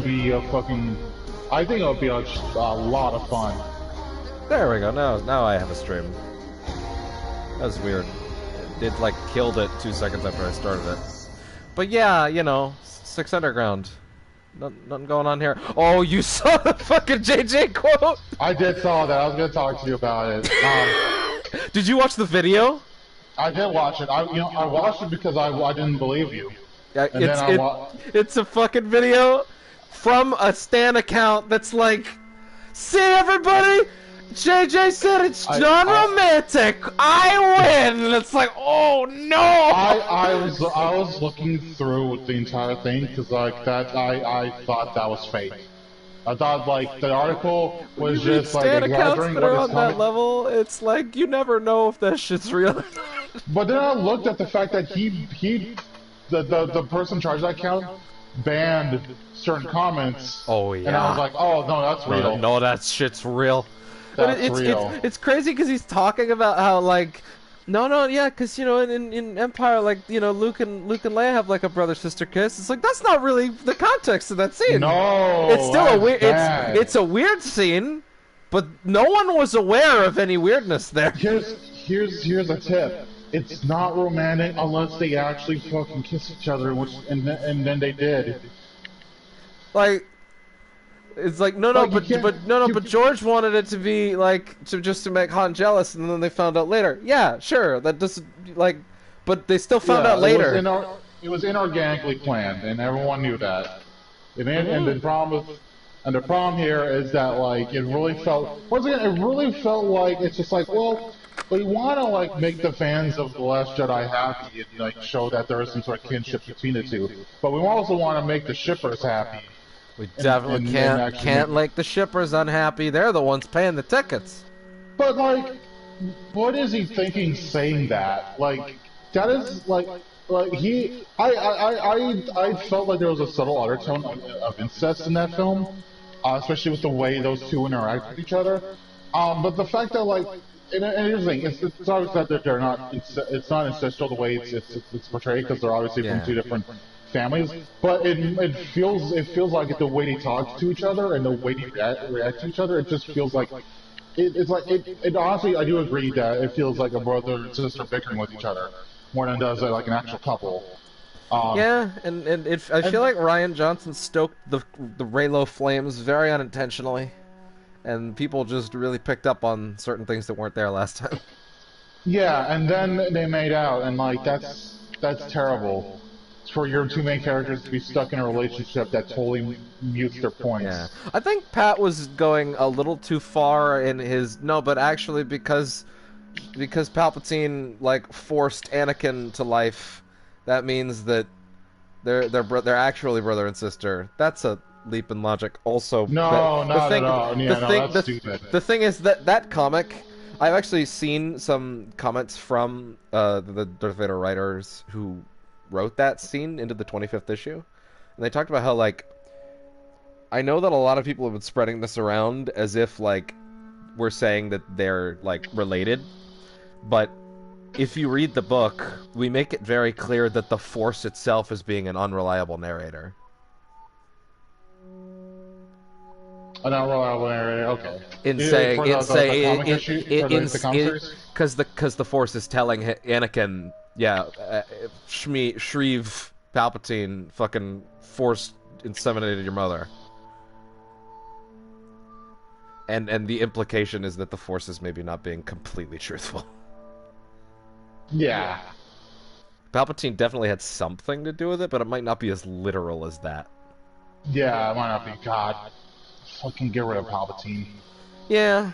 be a fucking. I think it'll be a lot of fun. There we go. Now I have a stream. That was weird. It like killed it 2 seconds after I started it. But yeah, you know, 6 Underground. Nothing going on here. Oh, you saw the fucking JJ quote? I did saw that. I was gonna talk to you about it. Did you watch the video? I did watch it. I watched it because I didn't believe you. Yeah, it's a fucking video from a Stan account that's like, see everybody? JJ said it's non-romantic. I win. And it's like, oh no. I was looking through the entire thing because like that I thought that was fake. I thought like the article was just like Stan accounts exaggerating that are on that level. It's like you never know if that shit's real. But then I looked at the fact that the person in charge of that account banned certain comments. Oh yeah. And I was like, oh no, that's real. No, that shit's real. That's but real. It's crazy because he's talking about how like, yeah, because you know in Empire like you know Luke and Leia have like a brother-sister kiss. It's like that's not really the context of that scene. No, it's still a weird. It's a weird scene, but no one was aware of any weirdness there. Here's a tip. It's not romantic unless they actually fucking kiss each other, and then they did. Like. It's like but George wanted it to be like just to make Han jealous, and then they found out later. Yeah, sure, that doesn't like, but they still found out later. It was inorganically planned, and everyone knew that. And the problem here is that like it really felt like it's just like we want to like make the fans of The Last Jedi happy and like show that there is some sort of kinship between the two, but we also want to make the shippers happy. We definitely can't make the shippers unhappy. They're the ones paying the tickets. But like, what is he thinking saying that? Like, that is like I felt like there was a subtle undertone of incest in that film, especially with the way those two interact with each other. But the fact that like, and here's the thing, it's obvious that they're not. It's not incestual the way it's portrayed because they're obviously from two different families, but it feels like the way they talk to each other and the way they react to each other, it just feels like it's like it honestly I do agree that it feels like a brother and sister bickering with each other more than it does like an actual couple. Yeah, and I feel like Rian Johnson stoked the Reylo flames very unintentionally, and people just really picked up on certain things that weren't there last time. Yeah, and then they made out, and like that's terrible. For your two main characters to be stuck in a relationship that totally mutes their points. Yeah, I think Pat was going a little too far in his but actually because Palpatine like forced Anakin to life, that means that they're actually brother and sister. That's a leap in logic. Also, that's stupid. The thing is that comic, I've actually seen some comments from the Darth Vader writers who wrote that scene into the 25th issue, and they talked about how like I know that a lot of people have been spreading this around as if like we're saying that they're like related, but if you read the book, we make it very clear that the Force itself is being an unreliable narrator. An unreliable narrator, okay. Because the Force is telling Anakin, Shreve Palpatine fucking Force inseminated your mother. And the implication is that the Force is maybe not being completely truthful. Yeah. Palpatine definitely had something to do with it, but it might not be as literal as that. Yeah, it might not be. God, fucking get rid of Palpatine. Yeah.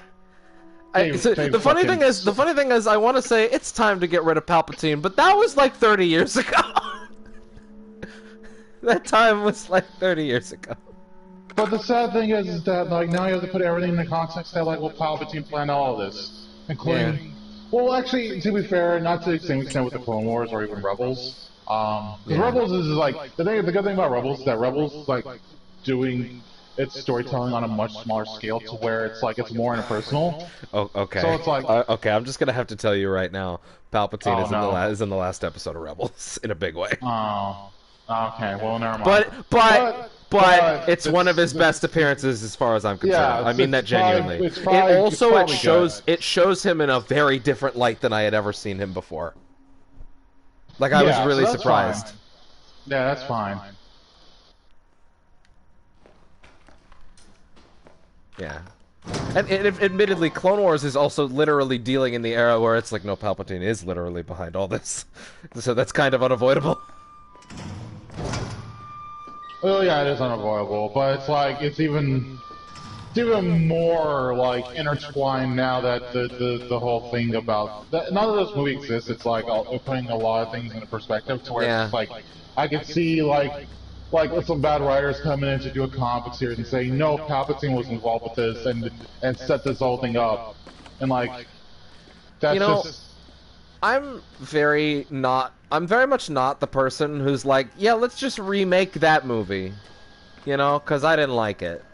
The funny thing is, I want to say it's time to get rid of Palpatine, but that was like 30 years ago. That time was like 30 years ago. But the sad thing is that like now you have to put everything in the context that like Palpatine planned all of this, including. Yeah. Well, actually, to be fair, not to the same extent with the Clone Wars or even Rebels. Rebels is like the good thing about Rebels is that Rebels like doing its storytelling on a much smaller scale to where it's like it's more impersonal. Oh, okay. So it's like okay, I'm just gonna have to tell you right now, Palpatine is in the last episode of Rebels in a big way. Oh, okay. Well, never mind. But it's one of his best appearances as far as I'm concerned. Yeah, I mean that genuinely. It shows him in a very different light than I had ever seen him before. Like, I was really surprised. Fine. Yeah, that's fine. Yeah. And admittedly, Clone Wars is also literally dealing in the era where it's like, no, Palpatine is literally behind all this. So that's kind of unavoidable. Well, yeah, it is unavoidable, but it's like, it's even more, like, intertwined now that the whole thing about... None of this movie exists, it's like, putting a lot of things into perspective to where it's like, I could see, like some bad writers coming in to do a comic book series and saying, no, Palpatine was involved with this and set this whole thing up. And, like, that's just... I'm very much not the person who's like, yeah, let's just remake that movie. You know, because I didn't like it.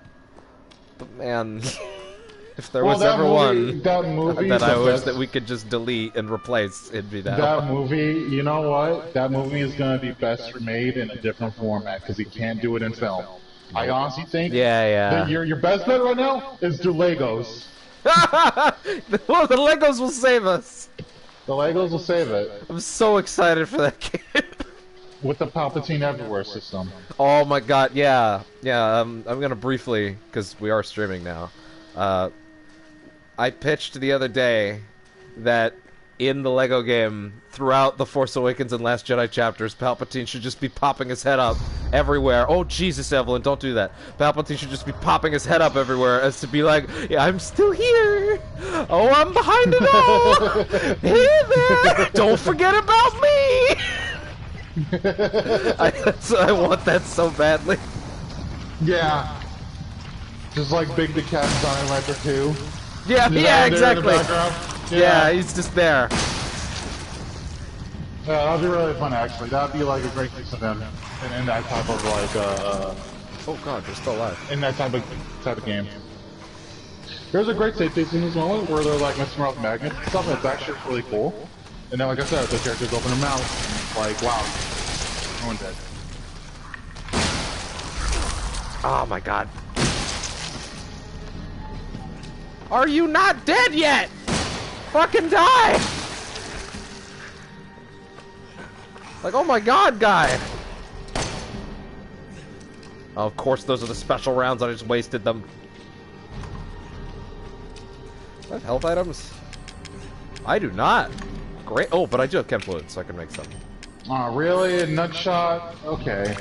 But man, if there was ever one that I wish that we could just delete and replace, it'd be that. That movie, you know what? That movie is going to be best remade in a different format because he can't do it in film. I honestly think that your best bet right now is do Legos. Well, the Legos will save us. The Legos will save it. I'm so excited for that game. With the Palpatine Everywhere system. Oh my god, yeah. Yeah, I'm gonna briefly, because we are streaming now. I pitched the other day that in the Lego game, throughout the Force Awakens and Last Jedi chapters, Palpatine should just be popping his head up everywhere. Oh, Jesus, Evelyn, don't do that. Palpatine should just be popping his head up everywhere as to be like, yeah, I'm still here. Oh, I'm behind it all. Hey there. Don't forget about me. I want that so badly. Yeah. Just like Big the Cat Sonic Rider 2. Yeah, exactly. Yeah, he's just there. Yeah, that'd be really fun, actually. That'd be like a great mix of them in that type of like. Oh god, they're still alive. In that type of game. There's a great safety scene as well where they're like messing around with magnets and stuff. That's actually really cool. And then, like I said, the characters open their mouth, like, wow, no one dead. Oh my god. Are you not dead yet? Fucking die! Like, oh my god, guy! Oh, of course, those are the special rounds. I just wasted them. Do I have health items? I do not. Great. Oh, but I do have chem fluids, so I can make some. Aw, really? A nut shot? Okay.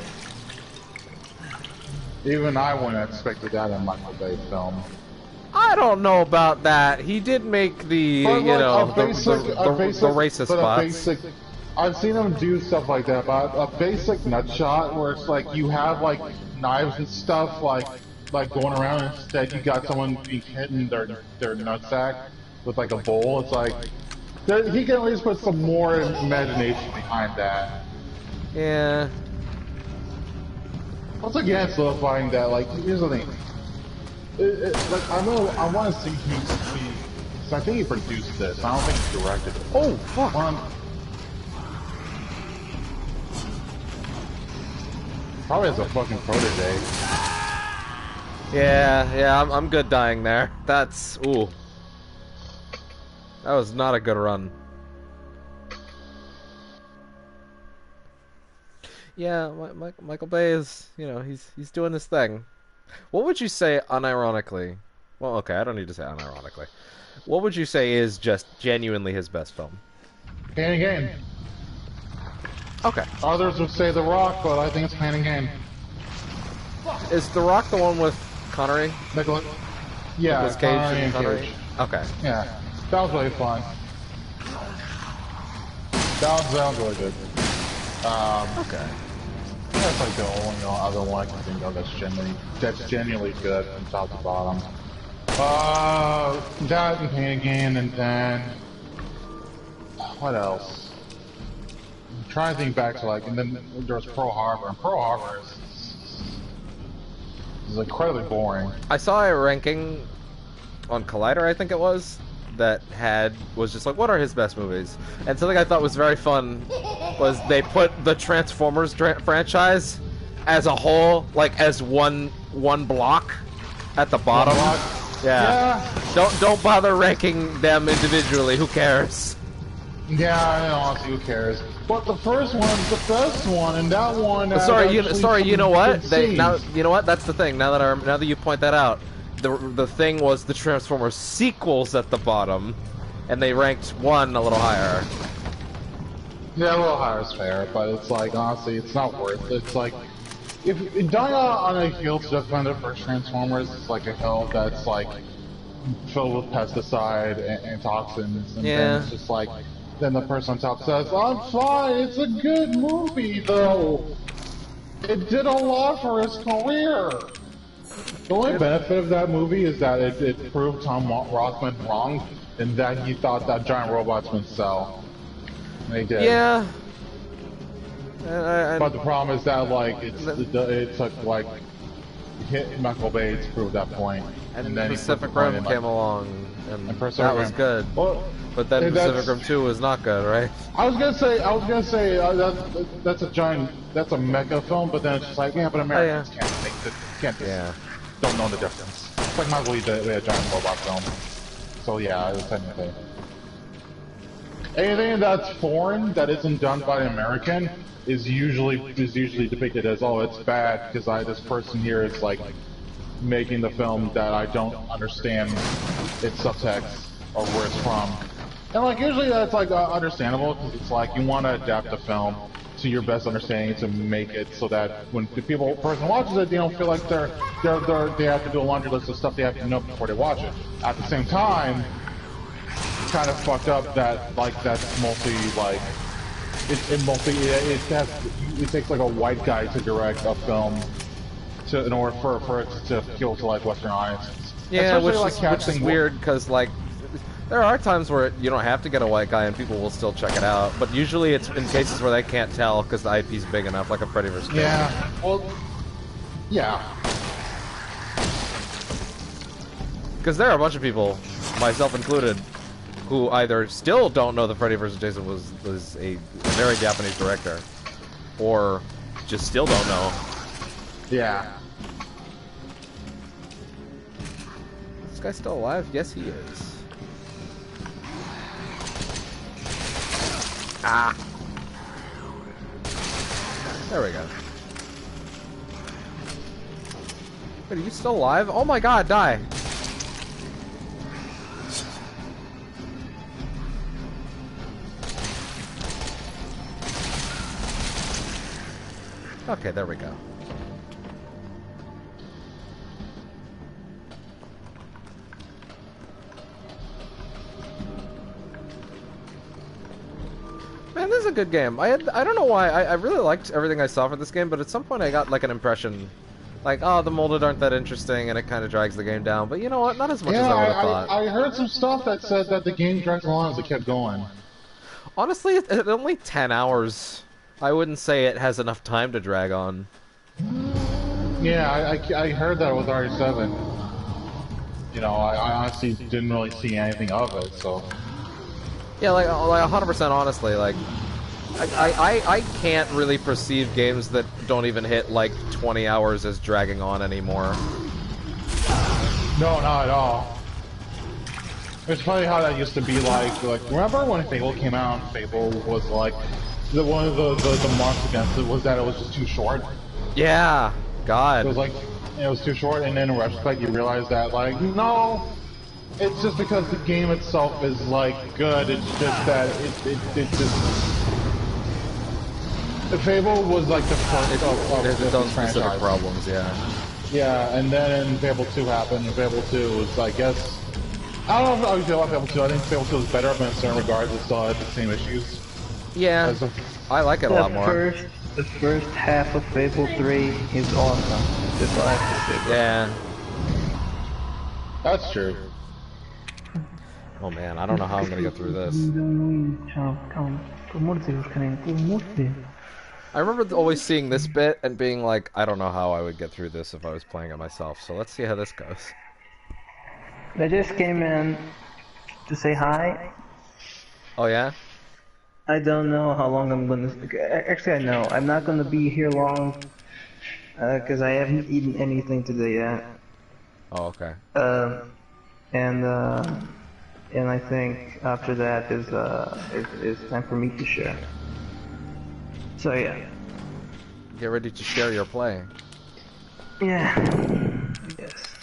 Even I wouldn't have expected that in Michael Bay film. I don't know about that. He did make the, but you like know, the racist spots. I've seen him do stuff like that, but a basic nut shot where it's like you have like knives and stuff like going around, and instead you got someone being hit in their nutsack with like a bowl. It's like he can at least put some more imagination behind that. Yeah. Once again, solidifying that, like, here's the thing. Like, I want to see because I think he produced this. I don't think he directed it. Oh, fuck. Probably has a fucking protege. Yeah, I'm good dying there. That's, ooh. That was not a good run. Yeah, Michael Bay is, you know, he's doing his thing. What would you say unironically? Well, okay, I don't need to say unironically. What would you say is just genuinely his best film? Pain and Gain. Okay. Others would say The Rock, but I think it's Pain and Gain. Is The Rock the one with Connery? Yeah, Nicolas Cage and Connery? Okay. Yeah, that was really fun. That was really good. Okay. That's like the only other one I can think of that's genuinely good from top to bottom. That and Pain and Gain, and then what else? I'm trying to think back to like, and then there was Pearl Harbor, and Pearl Harbor is incredibly boring. I saw a ranking on Collider, I think it was, that was just like, what are his best movies? And something I thought was very fun was they put the Transformers franchise as a whole, like as one block at the bottom. Yeah. Don't bother ranking them individually. Who cares? Yeah, I know. Honestly, who cares? But the first one's the best one, and that one. Sorry, you know what? You know what? That's the thing. Now that you point that out, the thing was the Transformers sequels at the bottom, and they ranked one a little higher. Yeah, a little higher is fair, but it's like honestly, it's not worth it. It's like if dying on a hill to defend the first Transformers is like a hill that's like filled with pesticide and toxins, and then it's just like. Then the person on top says, I'm fine, it's a good movie, though. It did a lot for his career. The only benefit of that movie is that it proved Tom Rothman wrong, in that he thought that giant robots would sell. And they did. Yeah. But the problem is that, like, it took, like, Michael Bay to prove that point. And then Pacific Rim came along, and that was good. Well, but then Pacific Rim 2 was not good, right? I was gonna say that's a mecha film, but then it's just like, yeah, but Americans can't don't know the difference. It's like Marvel did a giant robot film. So yeah, technically. Anything that's foreign that isn't done by an American is usually depicted as, oh, it's bad because this person here is like making the film that I don't understand its subtext or where it's from. And like usually that's like understandable because it's like you want to adapt the film to your best understanding to make it so that when the person watches it, they don't feel like they have to do a laundry list of stuff they have to know before they watch it. At the same time, it's kind of fucked up that like that's mostly like it takes like a white guy to direct a film in order for it to appeal to like Western audiences. Yeah, which is weird because like. There are times where you don't have to get a white guy and people will still check it out, but usually it's in cases where they can't tell because the IP's big enough, like a Freddy vs. Jason. Yeah, well, yeah. Because there are a bunch of people, myself included, who either still don't know that Freddy vs. Jason was a very Japanese director, or just still don't know. Yeah. This guy's still alive? Yes, he is. Ah. There we go. Wait, are you still alive? Oh my god, die! Okay, there we go. Man, this is a good game. I don't know why, I really liked everything I saw for this game, but at some point I got like an impression, like, oh, the molded aren't that interesting, and it kind of drags the game down. But you know what? Not as much as I would have thought. I heard some stuff that said that the game dragged along as it kept going. Honestly, at only 10 hours, I wouldn't say it has enough time to drag on. Yeah, I heard that with RE7. You know, I honestly didn't really see anything of it, so... Yeah, like 100% honestly, like, I can't really perceive games that don't even hit, like, 20 hours as dragging on anymore. No, not at all. It's funny how that used to be like, remember when Fable came out and Fable was like, one of the marks against it was that it was just too short? Yeah, God. It was like, it was too short, and then in retrospect you realize that, like, no, it's just because the game itself is, like, good, it's just that it just... Fable was, like, the first of those specific problems, yeah. Yeah, and then Fable 2 happened, and Fable 2 was, I guess... I don't know how you feel about Fable 2, I think Fable 2 is better, but in certain regards it still had the same issues. Yeah, I like it a lot more. The first half of Fable 3 is awesome. That's all I have to say. Yeah. That's true. Oh man, I don't know how I'm gonna get through this. I remember always seeing this bit and being like, I don't know how I would get through this if I was playing it myself, so let's see how this goes. I just came in to say hi. Oh yeah? I don't know how long I'm gonna... Actually, I know. I'm not gonna be here long. because I haven't eaten anything today yet. Oh, okay. And I think after that is time for me to share. So yeah. Get ready to share your play. Yeah. Yes.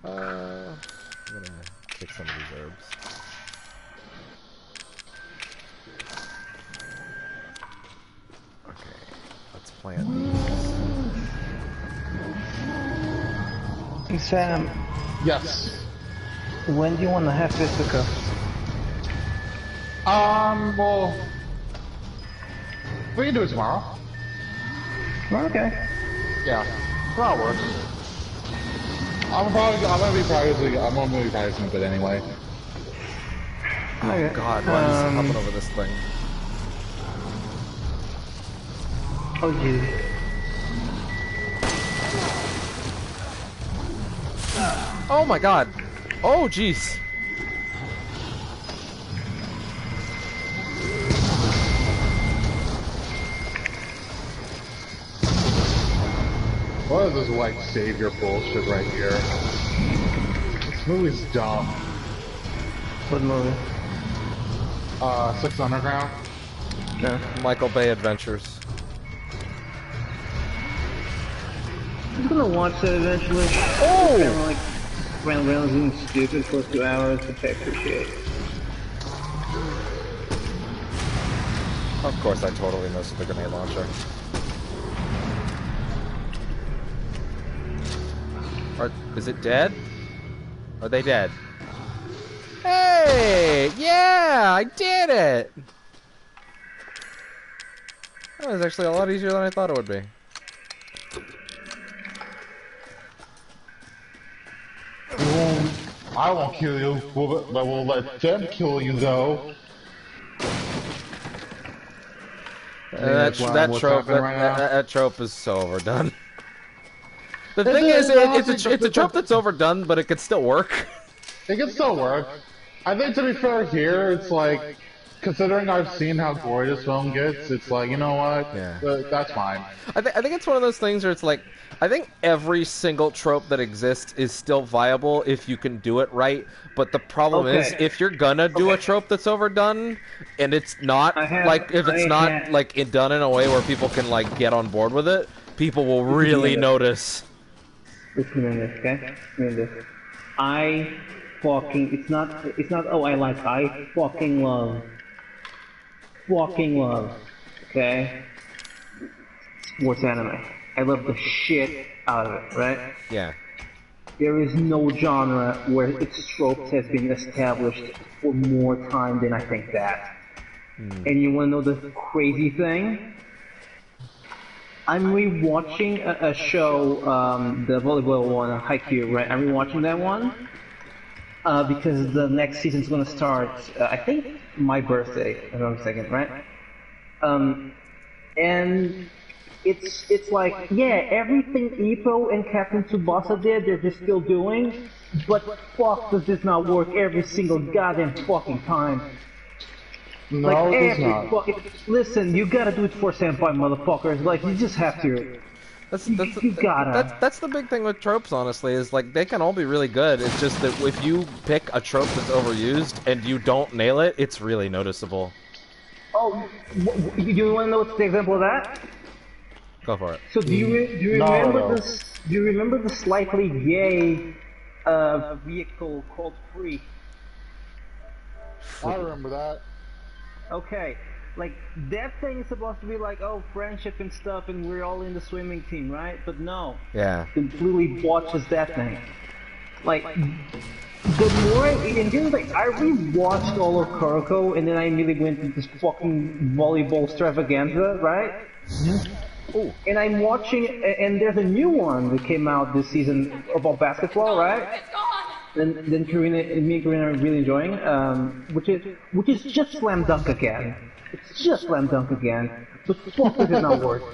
I'm gonna take some of these herbs. Okay, let's plant these. Hey Sam, Yes. when do you want to have fisticuffs? Well, we can do it tomorrow. Okay. Yeah, that works. I'm gonna be practicing a bit anyway. Okay. God, why is it hopping over this thing? Oh geez. Oh my God! Oh jeez! What is this white savior bullshit right here? This movie's dumb. What movie? 6 Underground. No. Michael Bay Adventures. I'm gonna watch that eventually. Oh! Kind of like Ryan Reynolds being stupid for 2 hours, which I appreciate. Of course, I totally missed the grenade launcher. Is it dead? Are they dead? Hey! Yeah! I did it! That was actually a lot easier than I thought it would be. I won't kill you, but we'll let them kill you though. That what's trope, happening right now? that trope is so overdone. The thing is, it's a trope that's overdone, but it could still work. It can still work. I think to be fair here, it's like, considering I've seen how gory this film gets, it's like, you know what? Yeah. That's fine. I think it's one of those things where it's like, I think every single trope that exists is still viable if you can do it right, but the problem is, if you're gonna do a trope that's overdone, and it's not, done in a way where people can, like, get on board with it, people will really notice. Listen to this, okay? Listen to this. I fucking I fucking love, okay? Sports anime. I love the shit out of it, right? Yeah. There is no genre where its tropes has been established for more time than I think that. And you wanna know the crazy thing? I'm rewatching a show, the volleyball one, Haikyuu, right? I'm rewatching that one because the next season's gonna start. I think my birthday, if I'm not mistaken, right? And it's like, yeah, everything Ippo and Captain Tsubasa did, they're just still doing, but fuck, does this not work every single goddamn fucking time? No, Like it's every not. fucking, listen, you gotta do it for senpai, motherfuckers. Like, you just have to. You gotta. That's the big thing with tropes, honestly, is like they can all be really good. It's just that if you pick a trope that's overused and you don't nail it, it's really noticeable. Oh, you wanna know what's the example of that? Go for it. So do you remember this? Do you remember the slightly gay vehicle called Free? I remember that. Okay, like that thing is supposed to be like, oh, friendship and stuff, and we're all in the swimming team, right? But no, Yeah. completely botches that thing. Like, the more, and then like I rewatched all of Kuroko, and then I immediately went into this fucking volleyball extravaganza, right? Ooh. And I'm watching, and there's a new one that came out this season about basketball, right? Then Karina and me and Karina are really enjoying, which is just Slam Dunk again. It's just Slam Dunk again, but fuck does it not work.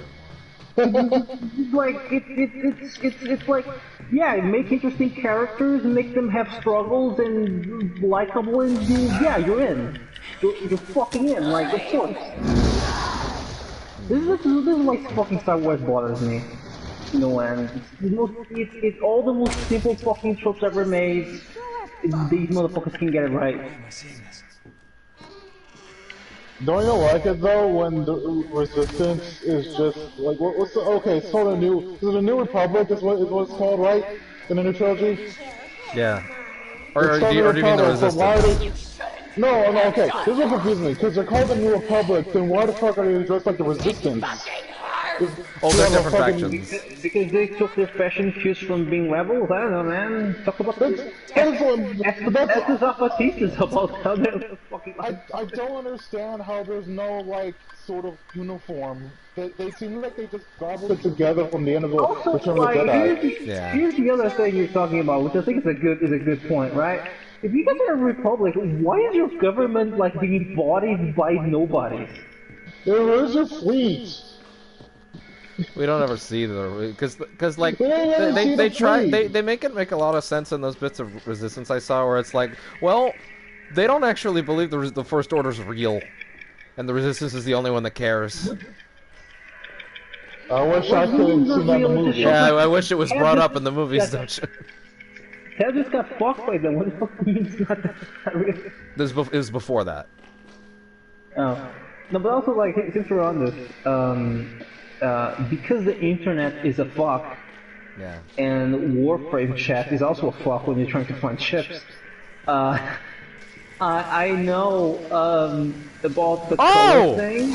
Like it's like, yeah, make interesting characters, make them have struggles and likable, and yeah, you're in. You're fucking in, like, of course. This is why fucking Star Wars bothers me. No end. It's all the most simple fucking tropes ever made. These motherfuckers can get it right. Don't you like it though when the Resistance is just like what's the okay? It's called the New Republic is what it's called, right? In the new trilogy. Yeah. Or do you mean the Resistance? No, okay. This is what confuses me because they're called the New Republic. Then why the fuck are they dressed like the Resistance? Oh, they're different factions. Because they took their fashion cues from being rebels. I don't know, man. Talk about that's Zapatistas about how they're fucking. I don't understand how there's no like sort of uniform. They seem like they just gobbled it together from the end of the Return of the Jedi. Here's the other thing you're talking about, which I think is a good point, right? If you guys are a republic, why is your government like being bodied by nobodies? There is a fleet. We don't ever see the because like they try they make it make a lot of sense in those bits of Resistance I saw where it's like, well, they don't actually believe the First Order's real, and the Resistance is the only one that cares. I wish I could have seen that in the movie. Yeah, I wish it was brought up in the movies, don't you? Ted just got fucked by them. What the fuck do you mean it's not that real? It was before that. Oh. No, but also, like, since we're on this, because the internet is a fuck, yeah, and Warframe chat is also a fuck when you're trying to find ships, I know, about the color thing.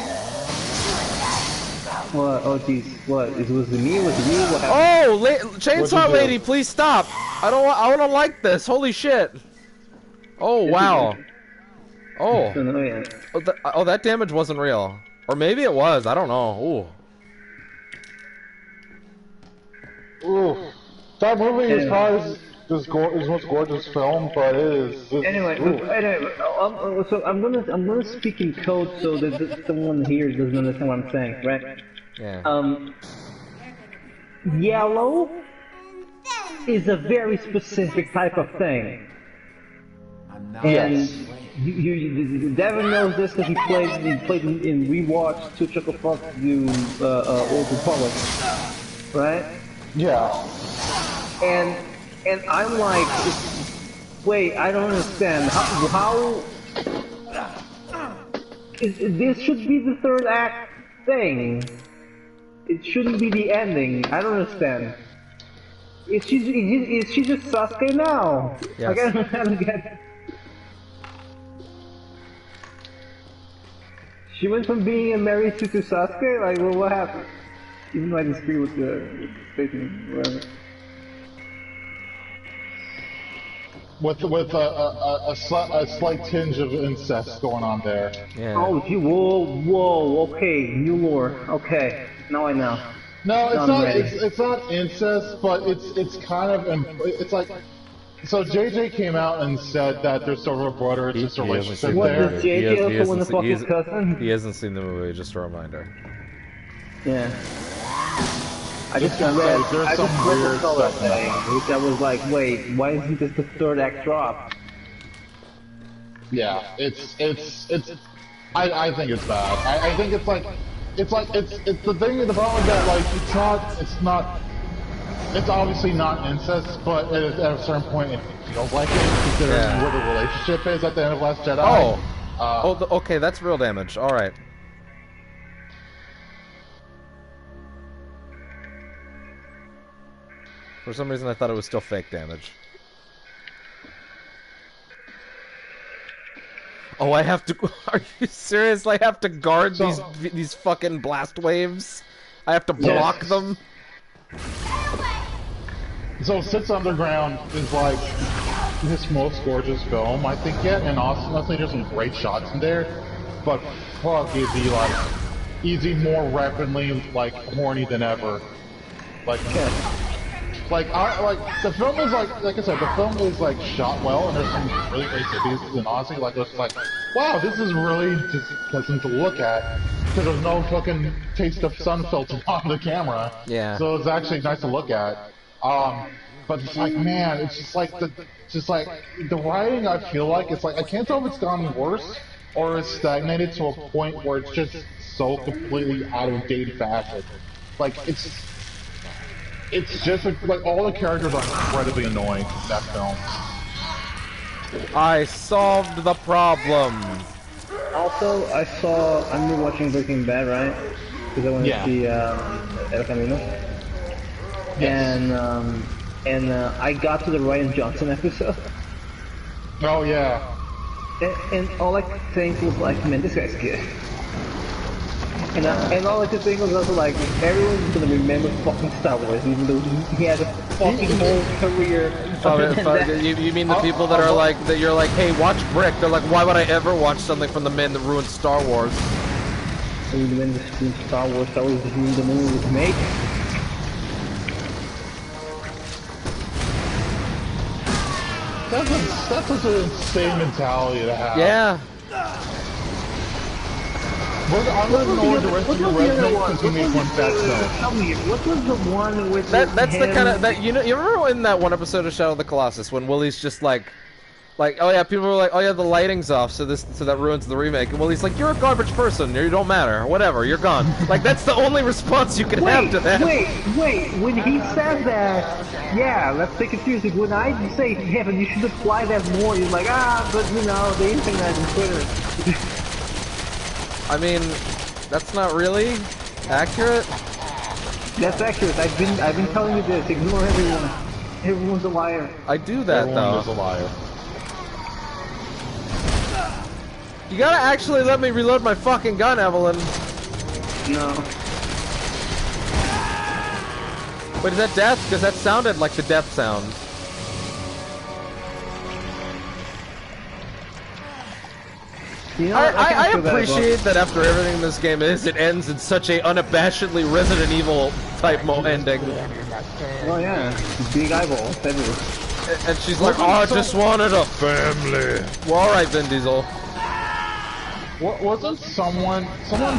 What? Oh, jeez. What? Was it me? Was it you? What happened? Oh, Chainsaw Lady, please stop! I don't like this. Holy shit! Oh wow! Oh. Oh, that damage wasn't real, or maybe it was. I don't know. Ooh. Ooh. That movie is probably the most gorgeous film, but it is. Anyway, so I'm gonna speak in code so that someone here doesn't understand what I'm saying, right? Yeah. Yellow is a very specific type of thing, and Devin knows this because he played in rewatch to Chuckle Fuck you Old Republic, right? Yeah. And I'm like, wait, I don't understand. How this should be the third act thing. It shouldn't be the ending. I don't understand. Is she just Sasuke now? Yes. I don't get it. She went from being a married to Sasuke? Like, well, what happened? Even though I disagree with the statement, whatever. With a slight tinge of incest going on there. Yeah. Oh, whoa, okay, new lore. Okay, now I know. No, it's not incest, but it's kind of it's like. So JJ came out and said that there's sort of a brother sister relationship there. Does JJ also want to fuck his cousin? He hasn't seen the movie. Just a reminder. Yeah. I just read the color thing, which I was like, wait, why isn't this the third act drop? Yeah, I think it's bad. I think it's the thing, the problem is that like it's obviously not incest, but at a certain point it feels like it, considering where the relationship is at the end of Last Jedi. Okay, that's real damage. All right. For some reason, I thought it was still fake damage. Oh, I have to. Are you serious? I have to guard these fucking blast waves. I have to block them. So Six Underground is like his most gorgeous film, I think, yet, and honestly, there's some great shots in there. But fuck, is he more rapidly like horny than ever? Like the film is like I said, the film is like shot well, and there's some really great cities, and honestly, like it's like, wow, this is really just pleasant to look at, because there's no fucking taste of sun filter on the camera. Yeah. So it's actually nice to look at. But it's like, man, it's just like the writing. I feel like it's like I can't tell if it's gotten worse or is stagnated to a point where it's just so completely out of date fashion. Like it's just like all the characters are incredibly annoying in that film. I solved the problem. Also, I'm rewatching Breaking Bad, right? Because I want to see El Camino. Yes. And I got to the Ryan Johnson episode, Oh yeah. and all I could think was like, man, this guy's good. And all I could think was also like, everyone's gonna remember fucking Star Wars, even though he had a fucking whole career. You mean the people that are like, that you're like, hey, watch Brick. They're like, why would I ever watch something from the man that ruined Star Wars? When Star Wars ruined the movie was made. That's such an insane mentality to have. Yeah. I'm gonna know the rest of your resume since you make one back though. Tell me, what was the one with That's him? the kind of, that, you remember in that one episode of Shadow of the Colossus when Willie's just like, oh yeah, people were like, oh yeah, the lighting's off, so that ruins the remake. And Willie's like, you're a garbage person, you don't matter, whatever, you're gone. Like, that's the only response you can have to that. Wait, when he says that, yeah, let's take it seriously. When I say, Kevin, you should apply that more, you're like, but you know, the internet and Twitter. I mean, that's not really accurate. That's accurate. I've been telling you this. Ignore everyone. Everyone's a liar. I do that Everyone is a though. liar. You gotta actually let me reload my fucking gun, Evelyn. No. Wait, is that death? Because that sounded like the death sound. You know, I appreciate that after everything this game is, it ends in such a unabashedly Resident Evil type ending. Oh yeah, big eyeballs, everywhere. And she's like, oh, I just wanted a family. Well, alright, Vin Diesel. Wasn't someone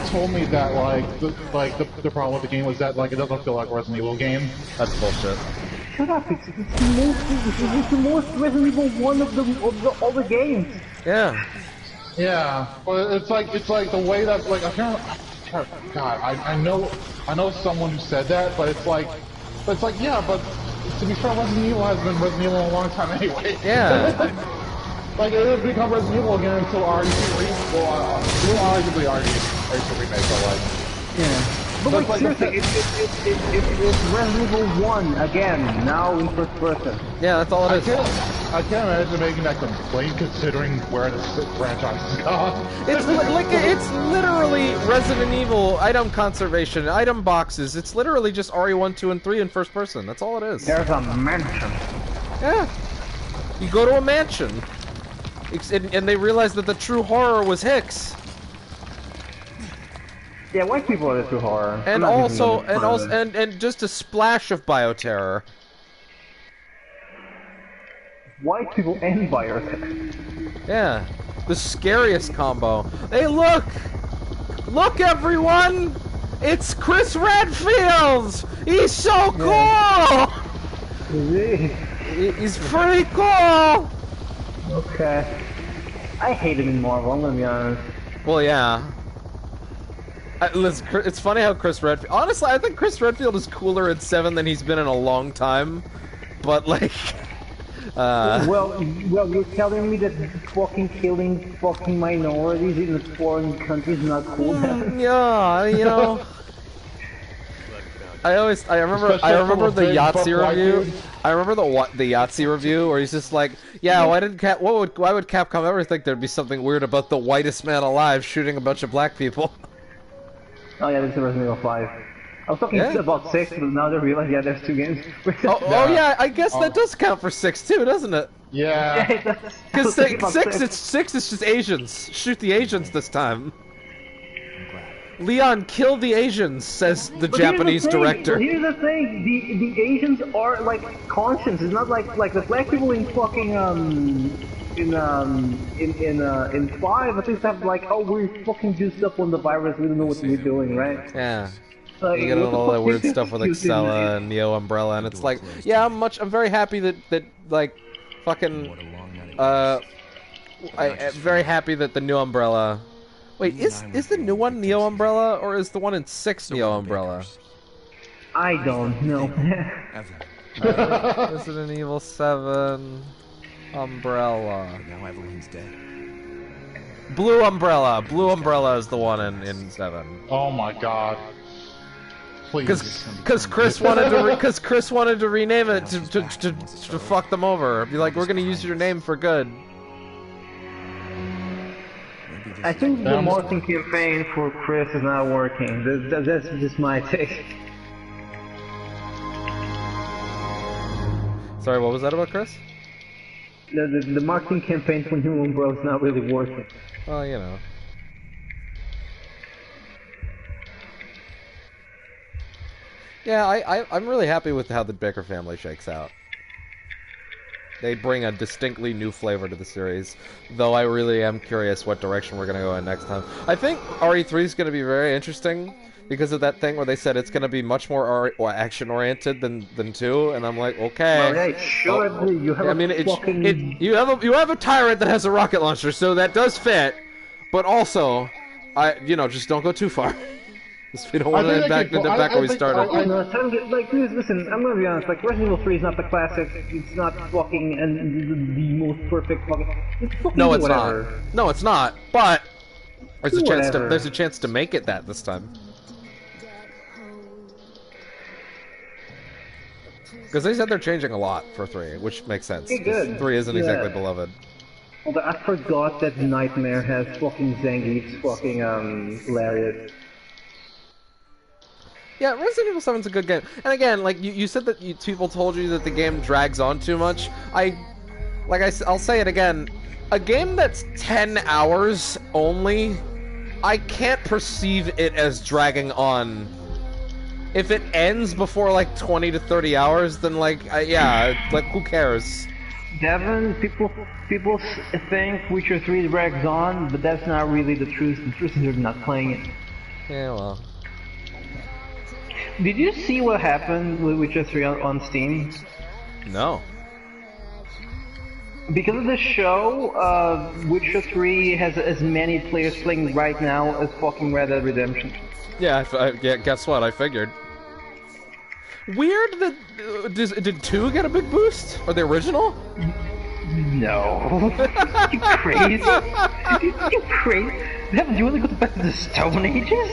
told me that the problem with the game was that like it doesn't feel like a Resident Evil game? That's bullshit. Shut up! It's the most Resident Evil 1 of all the games. Yeah. Yeah, but it's like the way that like God, I know someone who said that, but it's like yeah, but to be fair, Resident Evil has been Resident Evil a long time anyway. Yeah. Like it has become Resident Evil again until RE2 arguably RE2 remake, but like Yeah. But like seriously, it's Resident Evil 1 again, now in first person. Yeah, that's all it is. I can't imagine making that complaint considering where the franchise has gone. It's it's literally Resident Evil item conservation, item boxes. It's literally just RE1, 2, and 3 in first person. That's all it is. There's a mansion. Yeah. You go to a mansion. And they realized that the true horror was Hicks. Yeah, white people are the true horror. And and just a splash of bioterror. White people and buyers. Yeah. The scariest combo. Hey, look! Look, everyone! It's Chris Redfield! He's so cool! He's pretty cool! Okay. I hate him in Marvel, I'm gonna be honest. Well, yeah. It's funny how Chris Redfield... Honestly, I think Chris Redfield is cooler in 7 than he's been in a long time. But, like... Well, you're telling me that fucking killing fucking minorities in foreign countries is not cool? Yeah, you know... I remember the Yahtzee review. I remember the Yahtzee review where he's just like, yeah, why would Capcom ever think there'd be something weird about the whitest man alive shooting a bunch of black people? Oh yeah, this is Resident Evil 5. I was talking about 6, but now they realize, yeah, there's 2 games. Oh yeah, I guess that does count for 6 too, doesn't it? Yeah. Yeah, it does. Because 6 is just Asians. Shoot the Asians this time. Leon, kill the Asians, says the Japanese director. Here's the thing, the Asians are like conscious. It's not like the black people in fucking in 5 at least have like, oh, we fucking do stuff on the virus, we don't know what we're doing, right? Yeah. You get all that weird stuff with Excella and Neo Umbrella, and it's like, yeah, I'm very happy that like fucking I'm very happy that the new Umbrella... Wait, is the new one Neo Umbrella, or is the one in 6 Neo Umbrella? I don't know. Resident Evil 7... Umbrella. Now Evelyn's dead. Blue Umbrella. Blue Umbrella is the one in 7. Oh my god. Please. Because Chris wanted to rename it to fuck them over. Be like, we're gonna use your name for good. I think the marketing campaign for Chris is not working. That's just my take. Sorry, what was that about Chris? The marketing campaign for New Umbrella is not really working. Well, you know. Yeah, I'm really happy with how the Baker family shakes out. They bring a distinctly new flavor to the series, though I really am curious what direction we're going to go in next time. I think RE3 is going to be very interesting because of that thing where they said it's going to be much more action-oriented than 2, and I'm like, okay. Well, yeah, sure, you have you have a tyrant that has a rocket launcher, so that does fit, but also, just don't go too far. We don't want to end back where we started. Listen, I'm gonna be honest. Like, Resident Evil 3 is not the classic. It's not fucking and the most perfect fucking. It's fucking no, it's whatever. not. No, it's not. But there's a chance to make it that this time. Because they said they're changing a lot for 3, which makes sense. Good. 3 isn't exactly beloved. Although I forgot that Nightmare has fucking Zangief's fucking lariat. Yeah, Resident Evil 7's a good game. And again, like, you said that people told you that the game drags on too much. I'll say it again. A game that's 10 hours only, I can't perceive it as dragging on. If it ends before, like, 20 to 30 hours, then, like, who cares? Devin, people think Witcher 3 drags on, but that's not really the truth. The truth is they're not playing it. Yeah, well... Did you see what happened with Witcher 3 on Steam? No. Because of the show, Witcher 3 has as many players playing right now as fucking Red Dead Redemption. Yeah, guess what? I figured. Weird that... did 2 get a big boost? Or the original? No. You crazy? You crazy? Devin, you want to go back to the Stone Ages?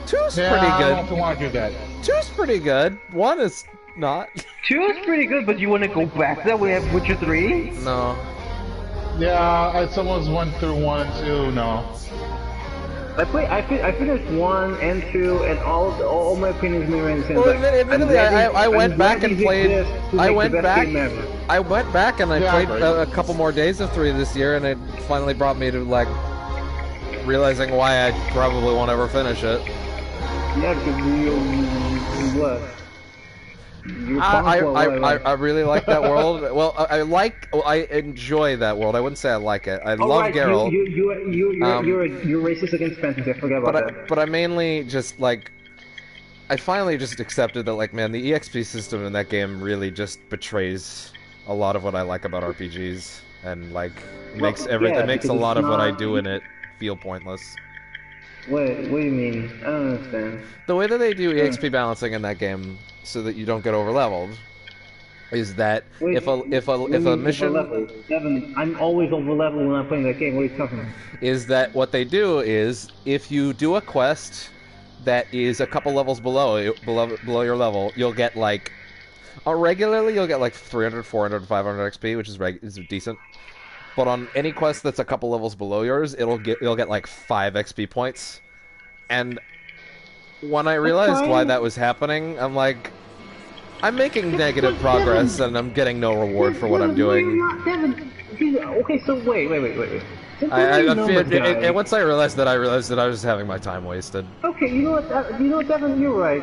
2's Yeah, pretty good. I don't want to do that. 2's pretty good. 1 is not. 2 is pretty good, but you want to go back to that? We have Witcher 3? No. Yeah, someone's went through 1 and 2, no. I finished 1 and 2, and all my opinions mirror in the same. Well, admittedly, I went back and played. I went back and I played a couple more days of 3 this year, and it finally brought me to, like, realizing why I probably won't ever finish it. Yeah, because you what? I really like that world. Well, I enjoy that world. I wouldn't say I like it. I love Geralt. You're racist against fantasy. I forgot about that. But I mainly just like. I finally just accepted that, like, man, the EXP system in that game really just betrays a lot of what I like about RPGs, and like makes a lot of what I do in it feel pointless. Wait, what do you mean? I don't understand. The way that they do EXP balancing in that game, so that you don't get overleveled, is that if a mission, Devin, I'm always overleveled when I'm playing that game. What are you talking about? Is that what they do? Is if you do a quest that is a couple levels below your level, you'll get like regularly you'll get like 300, 400, 500 XP, which is decent. But on any quest that's a couple levels below yours, you'll get like 5 XP points. And when I realized why that was happening, I'm like, I'm making negative progress and I'm getting no reward for what I'm doing. Okay, so wait. And once I realized that I was having my time wasted. Okay, you know what, Devin, you're right.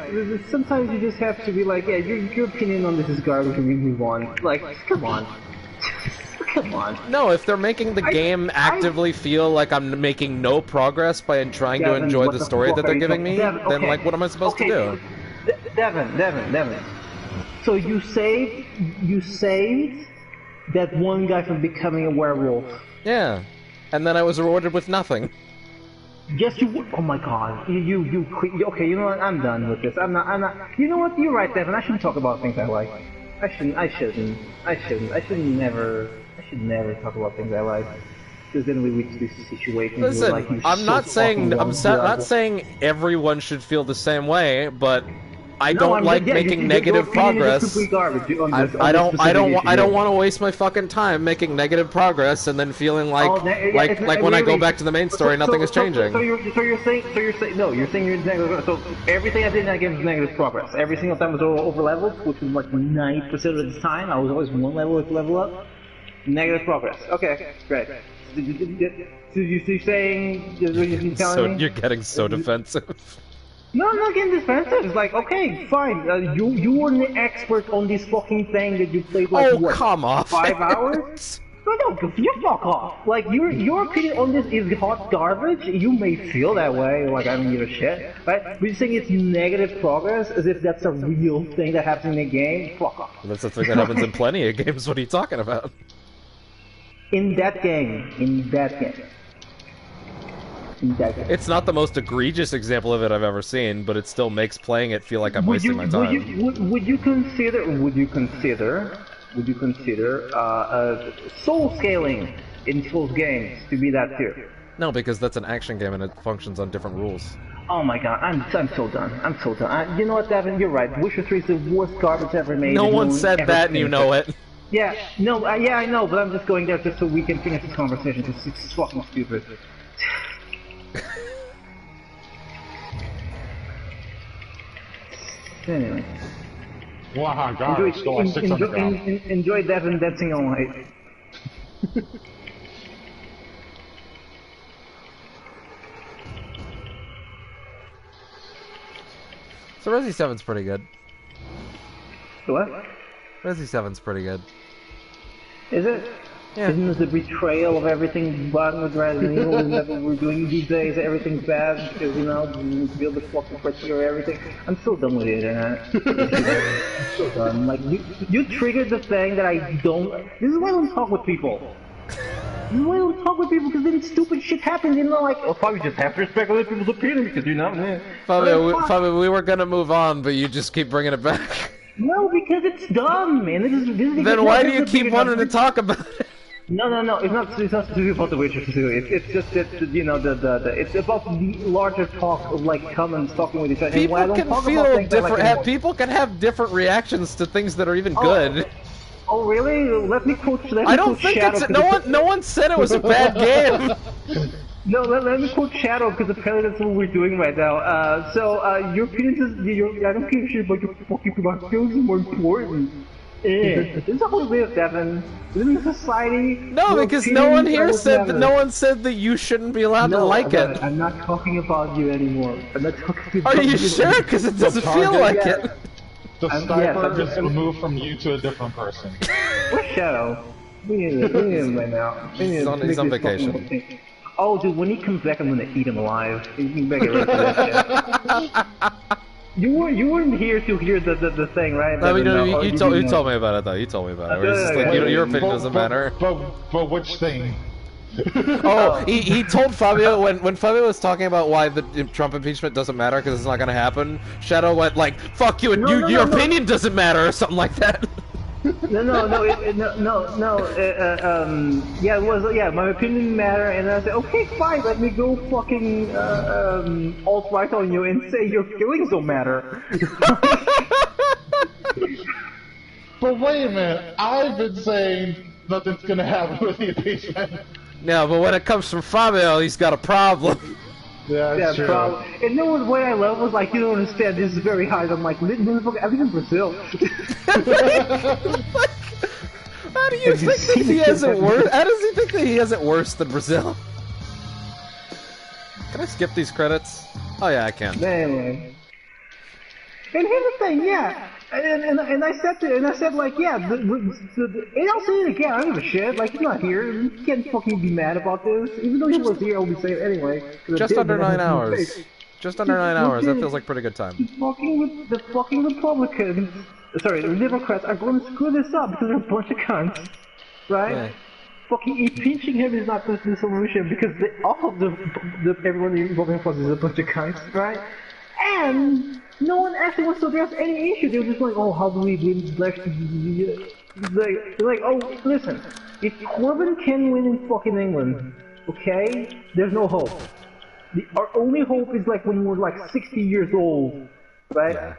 Sometimes you just have to be like, yeah, your opinion on this is garbage and we move on. Like, come on. Come on. No, if they're making the game actively feel like I'm making no progress by trying to enjoy the story that they're giving me, then like, what am I supposed to do? Devin. So you saved that one guy from becoming a werewolf. Yeah. And then I was rewarded with nothing. Yes, you would. Oh my god. Okay, you know what? I'm done with this. I'm not. You know what? You're right, Devin. I shouldn't talk about things I like. I should never talk about things I like. Because then we reach this situation Listen, where, like, I'm not saying not saying everyone should feel the same way, but I don't like making negative progress. I don't want to waste my fucking time making negative progress and then feeling like when I go back to the main story, nothing is changing. So you're saying you're negative. So everything I did in that game was negative progress. Every single time I was over leveled, which was like 90% of the time. I was always one level up. Negative progress. Okay, great. So you're saying? You're getting so defensive. No, I'm not getting defensive. It's like, okay, fine. You were an expert on this fucking thing that you played like what? Come off. 5 hours? No, you fuck off. Like your opinion on this is hot garbage. You may feel that way. Like I don't give a shit, right? But you're saying it's negative progress, as if that's a real thing that happens in a game. Fuck off. That's the thing that happens in plenty of games. What are you talking about? In that game. It's not the most egregious example of it I've ever seen, but it still makes playing it feel like I'm wasting my time. Would you consider soul scaling in Souls games to be that tier? No, because that's an action game and it functions on different rules. Oh my god, I'm so done. You know what, Devin? You're right. Witcher 3 is the worst garbage ever made. No one said that, and you know it. Yeah, no, yeah, I know, but I'm just going there just so we can finish this conversation because it's fucking stupid. Anyway. Wow, God, I'm still at 600 pounds. Enjoy Devin dancing all night. So Resi 7's pretty good. What? Resi 7's pretty good. Is it? Yeah. Isn't this the betrayal of everything bad with Resident Evil that we're doing these days? Everything's bad because, you know, you build the fucking criteria, everything. I'm so done with the internet. I'm so done. Like, you triggered the thing that I don't... This is why I don't talk with people. Because then stupid shit happens, you know, like, oh, Fabio, just have to respect other people's opinion because, you know, Fabio, we were gonna move on, but you just keep bringing it back. No, because it's dumb, man. Then why do you keep wanting to talk about it? No, it's not specifically about The Witcher 2. It's just that, you know, it's about the larger talk of, like, comments talking with each other. People can feel different, people can have different reactions to things that are even good. Oh, really? Let me quote Shadow. I don't think it's, no one said it was a bad game. No, let me quote Shadow, because apparently that's what we're doing right now. Your opinion is, I don't give a shit about your fucking feelings is more important. This is a whole way of Devin. In society. No, because no one here said that. No one said that you shouldn't be allowed to like it. I'm not talking about you anymore. I'm not talking about you. Are you sure? Because it doesn't feel like it. The sniper just moved from you to a different person. Where's Shadow? We need him right now. He's on vacation. Oh, dude, when he comes back, I'm gonna eat him alive. You can make it right for that shit. You weren't here to hear the thing, right? No, you told me about it though. You told me about it. It's just like, your opinion doesn't matter. But which thing? Oh, he told Fabio when Fabio was talking about why the Trump impeachment doesn't matter because it's not gonna happen. Shadow went like, "Fuck you," and your opinion doesn't matter or something like that. Yeah, it was, my opinion matter, and I said, okay, fine, let me go fucking, alt-right on you and say your feelings don't matter. But wait a minute, I've been saying nothing's gonna happen with the impeachment. No, but when it comes from Fabio, he's got a problem. Yeah, true. Problem. And then what I love was like, you don't understand, this is very hard. I'm like, I live in Brazil. How do you think that he has it worse? How does he think that he has it worse than Brazil? Can I skip these credits? Oh yeah, I can. Anyway. And here's the thing, yeah. And I said like, yeah, and I'll say it again, I don't give a shit, like, he's not here, you can't fucking be mad about this, even though he was here, I'll be saying it anyway. Just under 9 hours. Just under 9 hours, that feels like pretty good time. The fucking Republicans, sorry, the Democrats are going to screw this up because they're a bunch of cunts, right? fucking pinching him is not the solution because all of everyone involved in Fox is a bunch of cunts, right? And no one actually wants to address any issue. They're just like, oh, how do we win Black? They're like, oh, listen, if Corbin can win in fucking England, okay, there's no hope. Our only hope is like when we're like 60 years old, right? Yeah.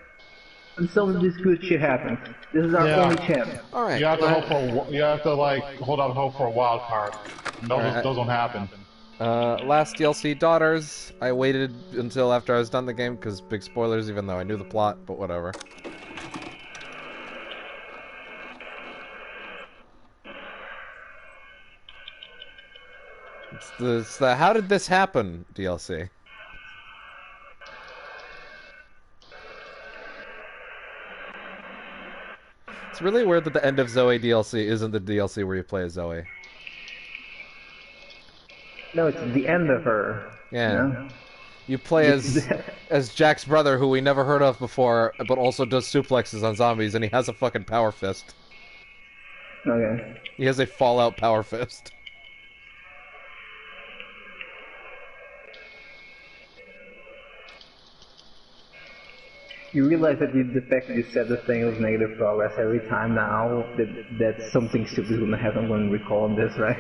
And some of this good shit happens. This is our only chance. All right. You have to hope for. You have to like hold out hope for a wild card. Those don't happen. Last DLC, Daughters. I waited until after I was done the game because big spoilers, even though I knew the plot, but whatever. It's the How Did This Happen DLC. It's really weird that the end of Zoe DLC isn't the DLC where you play as Zoe. No, it's the end of her. Yeah. You know? You play as Jack's brother, who we never heard of before, but also does suplexes on zombies, and he has a fucking power fist. Okay. He has a Fallout power fist. You realize that the fact that you said the thing was negative progress every time now, that something stupid is gonna happen when we recall on this, right?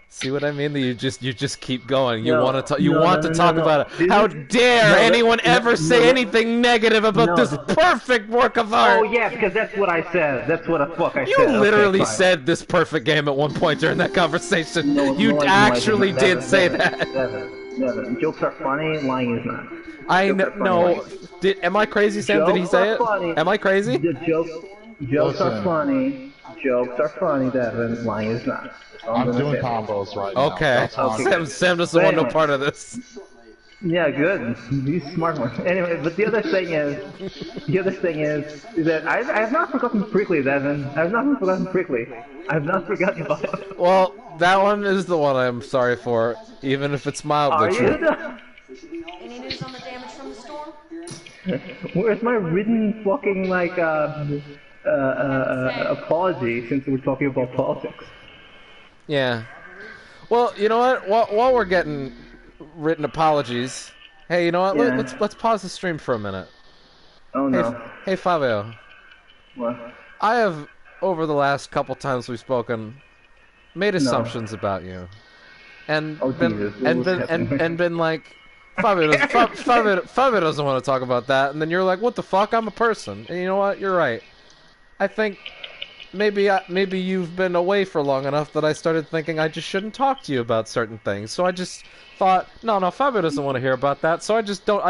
See what I mean? That you just keep going. You No, want to no, talk no. about it. This How is- dare anyone ever say no. anything negative about No. this perfect work of art? Oh yeah, because that's what I said. That's what the fuck I You said. Okay, literally fine. said this perfect game at one point during that conversation. No, You no, I actually didn't. did say Devin, that. Devin, jokes are funny, lying is not. I Jokes know. are funny, No. lying. Am I crazy, Sam? Did he Jokes say are it? funny. Am I crazy? The jokes are Listen. funny. Jokes are funny, Devin. Lying is not. That's all I'm gonna doing say. combos right now. Okay. That's all I'm saying. Sam doesn't want no Anyway. part of this. Yeah, good. These smart ones. Anyway, but the other thing is that I have not forgotten Prickly, Devin. I have not forgotten Prickly. I have not forgotten about it. Well, that one is the one I'm sorry for, even if it's Are mildly you? true. Any news on the damage from the storm? Where's my written fucking like apology since we're talking about politics? Yeah. Well, you know what? While we're getting written apologies, hey, you know what? Yeah. Let's pause the stream for a minute. Oh Hey, no. hey, Fabio. What? I have, over the last couple times we've spoken, made assumptions about you, and Oh, been Jesus, and what's been happening? and been like, Fabio doesn't want to talk about that, and then you're like, what the fuck? I'm a person, and you know what? You're right. I think maybe you've been away for long enough that I started thinking I just shouldn't talk to you about certain things. So I just thought, no, Fabio doesn't want to hear about that, so I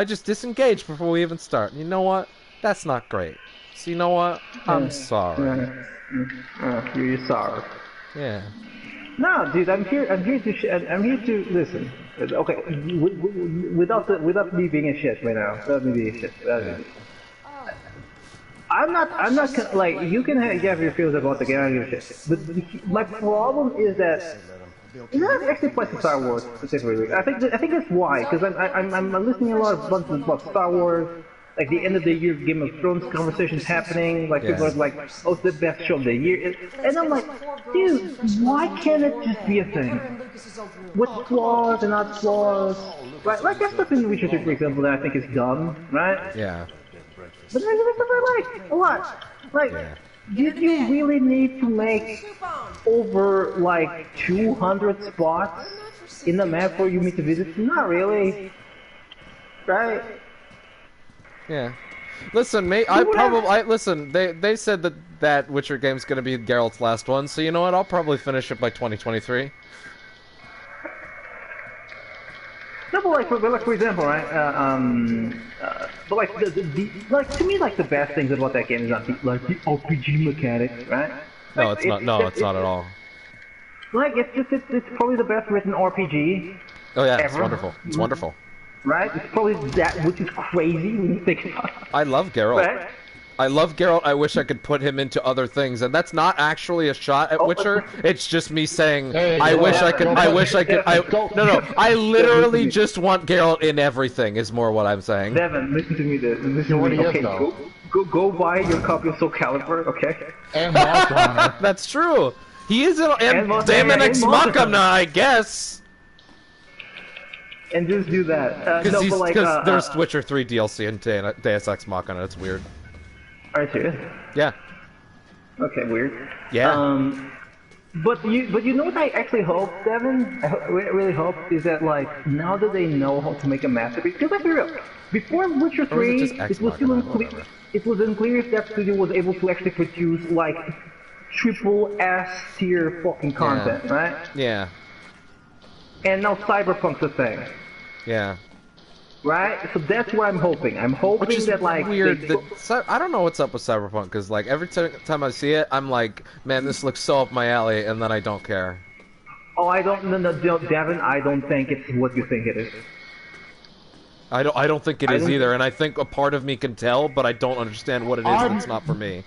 just disengage before we even start. And you know what? That's not great. So you know what? I'm sorry. You're sorry. Yeah. No, dude, I'm here to listen. Okay, without me being a shit right now. Without me being a shit. I'm not like, you can have your feelings about the game, I don't give a shit. But my problem is that it's not actually playing Star Wars specifically. I think that's why, because I'm listening to a lot of bunches about Star Wars. Like the end of the year Game of Thrones conversations happening, like people are like, oh, it's the best show of the year. And I'm like, dude, why can't it just be a thing? With flaws and not flaws. Right? Like that stuff in Witcher 3, for example, that I think is dumb, right? Yeah. But there's other stuff I like a lot. Like, did you really need to make over like 200 spots in the map for you to visit? Not really. Right? Yeah. Listen, mate, listen, they said that Witcher game's gonna be Geralt's last one, so you know what, I'll probably finish it by 2023. No, but for example, right? But like like to me, like the best things about that game is not the RPG mechanics, right? No, Like, it's not. No, it's not at all. Like it's probably the best written RPG, Oh yeah, it's Ever. wonderful. It's wonderful. right? It's probably that, which is crazy when you think about it. I love Geralt. Right? I love Geralt. I wish I could put him into other things, and that's not actually a shot at Witcher. It's just me saying, Hey, I go wish ahead, I could. go I ahead. wish I could. No. I literally just want Geralt in everything. Is more what I'm saying. Devin, listen to me. Listen to what me. he is, Okay, though. go buy your copy of Soul Calibur. Okay. And Monster Hunter. That's true. He is and Monster Daemon Hunter, Ex and Monster Machina, I guess. And just do that. Because No, but like, there's Witcher 3 DLC in Deus Ex Machina. It's weird. are you serious? Yeah. Okay, weird. Yeah. But you know what I actually hope, Devin? Really hope is that like now that they know how to make a masterpiece. Because let's be real, before Witcher 3, it was still unclear. It was unclear if that studio was able to actually produce like triple S tier fucking content, right? Yeah. And now Cyberpunk's a thing. Yeah. Right? So that's what I'm hoping. I'm hoping Which is that like weird. I don't know what's up with Cyberpunk because like every time I see it, I'm like, man, this looks so up my alley, and then I don't care. Oh, I don't. No, Devin. I don't think it's what you think it is. I don't think it is either, and I think a part of me can tell, but I don't understand what it is. And it's not for me.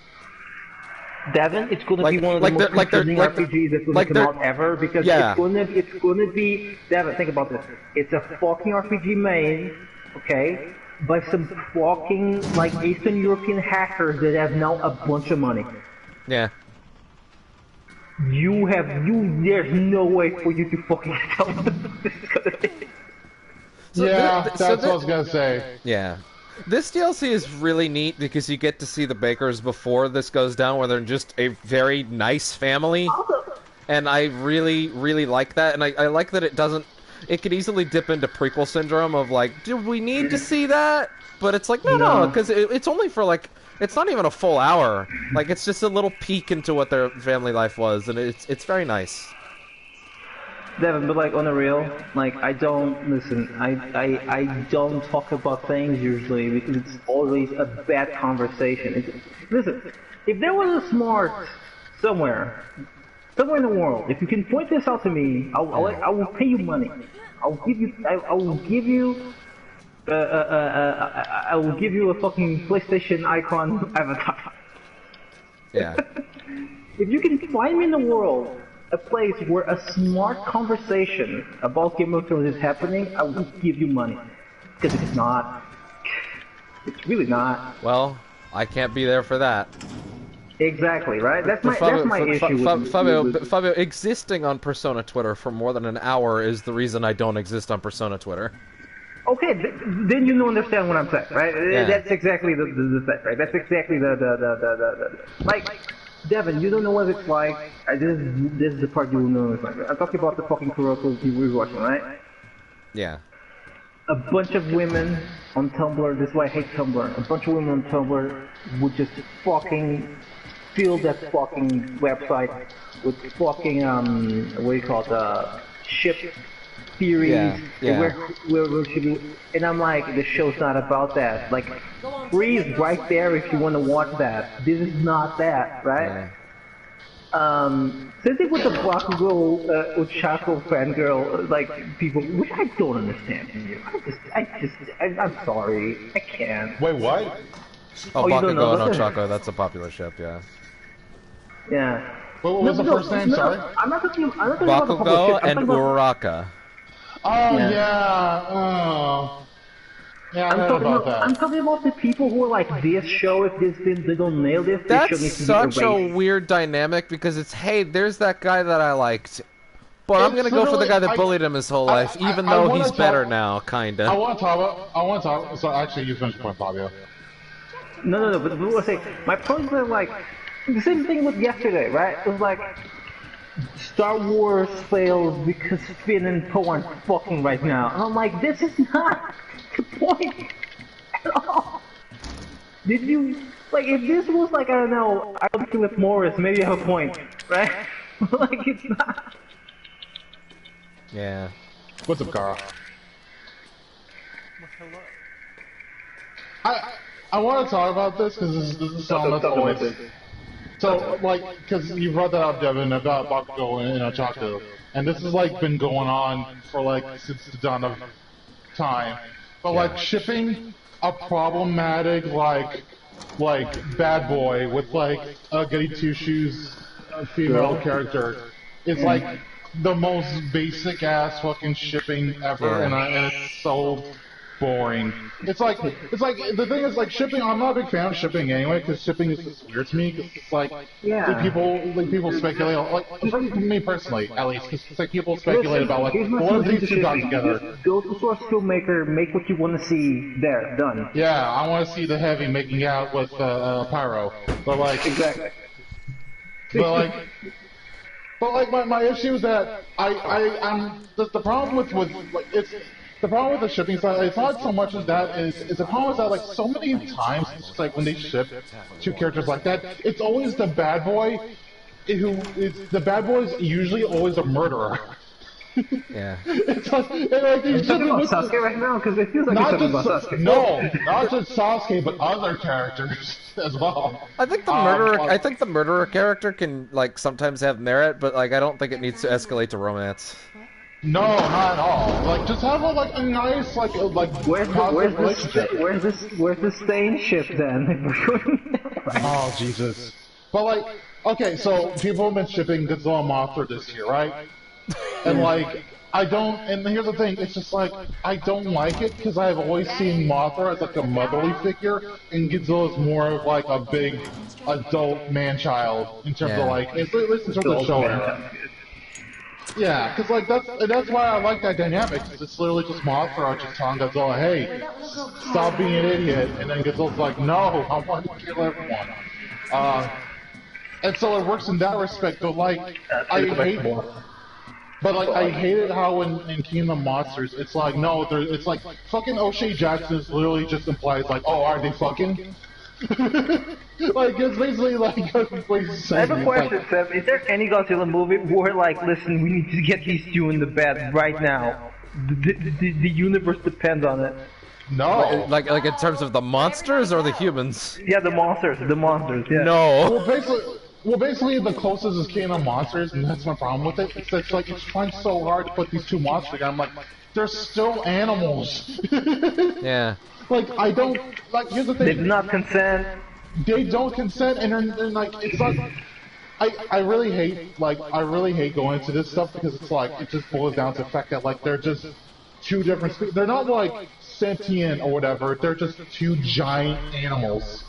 Devin, it's gonna be one of the most confusing RPGs that's gonna come out ever because it's gonna be Devin. Think about this. It's a fucking RPG made, okay, by some fucking like Eastern European hackers that have now a bunch of money. Yeah. There's no way for you to fucking tell what this is gonna be. That's what I was gonna say. Yeah. This DLC is really neat because you get to see the Bakers before this goes down, where they're just a very nice family. And I really, really like that. And I like that it doesn't... It could easily dip into prequel syndrome of like, do we need to see that? But it's like, no, because it's only for like... It's not even a full hour. Like, it's just a little peek into what their family life was, and it's very nice. Devin, but like on the real, like I don't listen. I don't talk about things usually because it's always a bad conversation. Listen, if there was a smart somewhere in the world, if you can point this out to me, I will pay you money. I will give you a fucking PlayStation icon avatar. Yeah. If you can find me in the world a place where a smart conversation about Game of Thrones is happening, I will give you money. Because it's not. It's really not. Well, I can't be there for that. Exactly, right? That's my issue with Fabio, existing on Persona Twitter for more than an hour is the reason I don't exist on Persona Twitter. Okay, then you don't understand what I'm saying, right? Yeah. That's exactly the thing, right? That's exactly the like, Devin, you don't know what it's like. This is the part you will know. I'm talking about the fucking Kuroko we were watching, right? Yeah. A bunch of women on Tumblr, this is why I hate Tumblr, a bunch of women on Tumblr would just fucking fill that fucking website with fucking, what do you call it, ship theories, where should be, and I'm like, the show's not about that. Like, freeze right there if you want to watch that. This is not that, right? Yeah. Same thing with the Bakugo Ochako fangirl, like, people, which I don't understand. I'm sorry, I can't. Wait, what? Oh, Bakugo and Ochako, that's a popular ship, yeah. Yeah. What was the first name, sorry? I'm not talking about Bakugo and Uraraka. Oh, yeah. Yeah, I heard about that. I'm talking about the people who are like, this show, if they don't nail this, that's this show needs to such be a weird dynamic because it's, hey, there's that guy that I liked, but I'm gonna go for the guy that bullied him his whole life, even though he's better now, kinda. I want to talk. So actually, you finish the point, Fabio. No, but we'll say, my points are like, the same thing with yesterday, right? It was like, Star Wars fails because Finn and Poe aren't fucking right now. And I'm like, this is not the point at all. Did you, like, if this was like, I don't know, I don't Philip Morris, maybe you have a point, right? Like, it's not. Yeah. What's up, Carl? I want to talk about this because this is something that's always... So, like, because you brought that up, Devin, about Bakugo and Ochako, and this has, like, been going on for, like, since the dawn of time. But, like, shipping a problematic, like, bad boy with, like, a goody two-shoes female character is, like, the most basic-ass fucking shipping ever, and it's so boring. It's like the thing is like shipping. I'm not a big fan of shipping anyway because shipping is just weird to me. 'Cause it's like people speculate like for me personally at least. 'Cause it's like people speculate about like what if these two got together. Just go to Source Filmmaker, make what you want to see. There, done. Yeah, I want to see the Heavy making out with Pyro, but like Exactly. but like my issue is that I'm the problem with like it's. The problem with the shipping side, it's not so much as that, is the problem is that, like, so many times, it's like, when they ship two characters like that, it's always the bad boy the bad boy is usually always a murderer. Yeah. It's like, it's Talking about Sasuke right now, because it feels like not you're talking about just, Sasuke. no, not just Sasuke, but other characters as well. I think the murderer character can, like, sometimes have merit, but, like, I don't think it needs to escalate to romance. No, not at all. Like, just have a nice Where's the stain ship then? Oh Jesus! But like, okay, so people have been shipping Godzilla and Mothra this year, right? And like, I don't. And here's the thing: it's just like I don't like it because I've always seen Mothra as like a motherly figure, and Godzilla is more of like a big adult man-child in terms of like, at least in terms of show era. Yeah, because like that's why I like that dynamic. Cause it's literally just Mothra just telling Godzilla, "Hey, stop being an idiot," and then Godzilla's like, "No, I want to kill everyone." And so it works in that respect. But like, I hate it how in Kingdom Monsters, it's like it's like fucking O'Shea Jackson is literally just implies like, "Oh, are they fucking?" Like, it's basically like what he's saying. I have a question, Seb. Is there any Godzilla movie where, like, listen, we need to get these two in the bed right now? The universe depends on it. No. Like in terms of the monsters or the humans? Yeah, the monsters, yeah. No. Well, basically, the closest is Kingdom Monsters, and that's my problem with it. It's like it's trying so hard to put these two monsters together. I'm like, they're still animals. Yeah. Like, I don't, like, here's the thing. They do not consent. They don't consent, and like, it's not, I really hate going into this stuff because it's like, it just boils down to the fact that, like, they're just two different species. They're not, like, sentient or whatever, they're just two giant animals.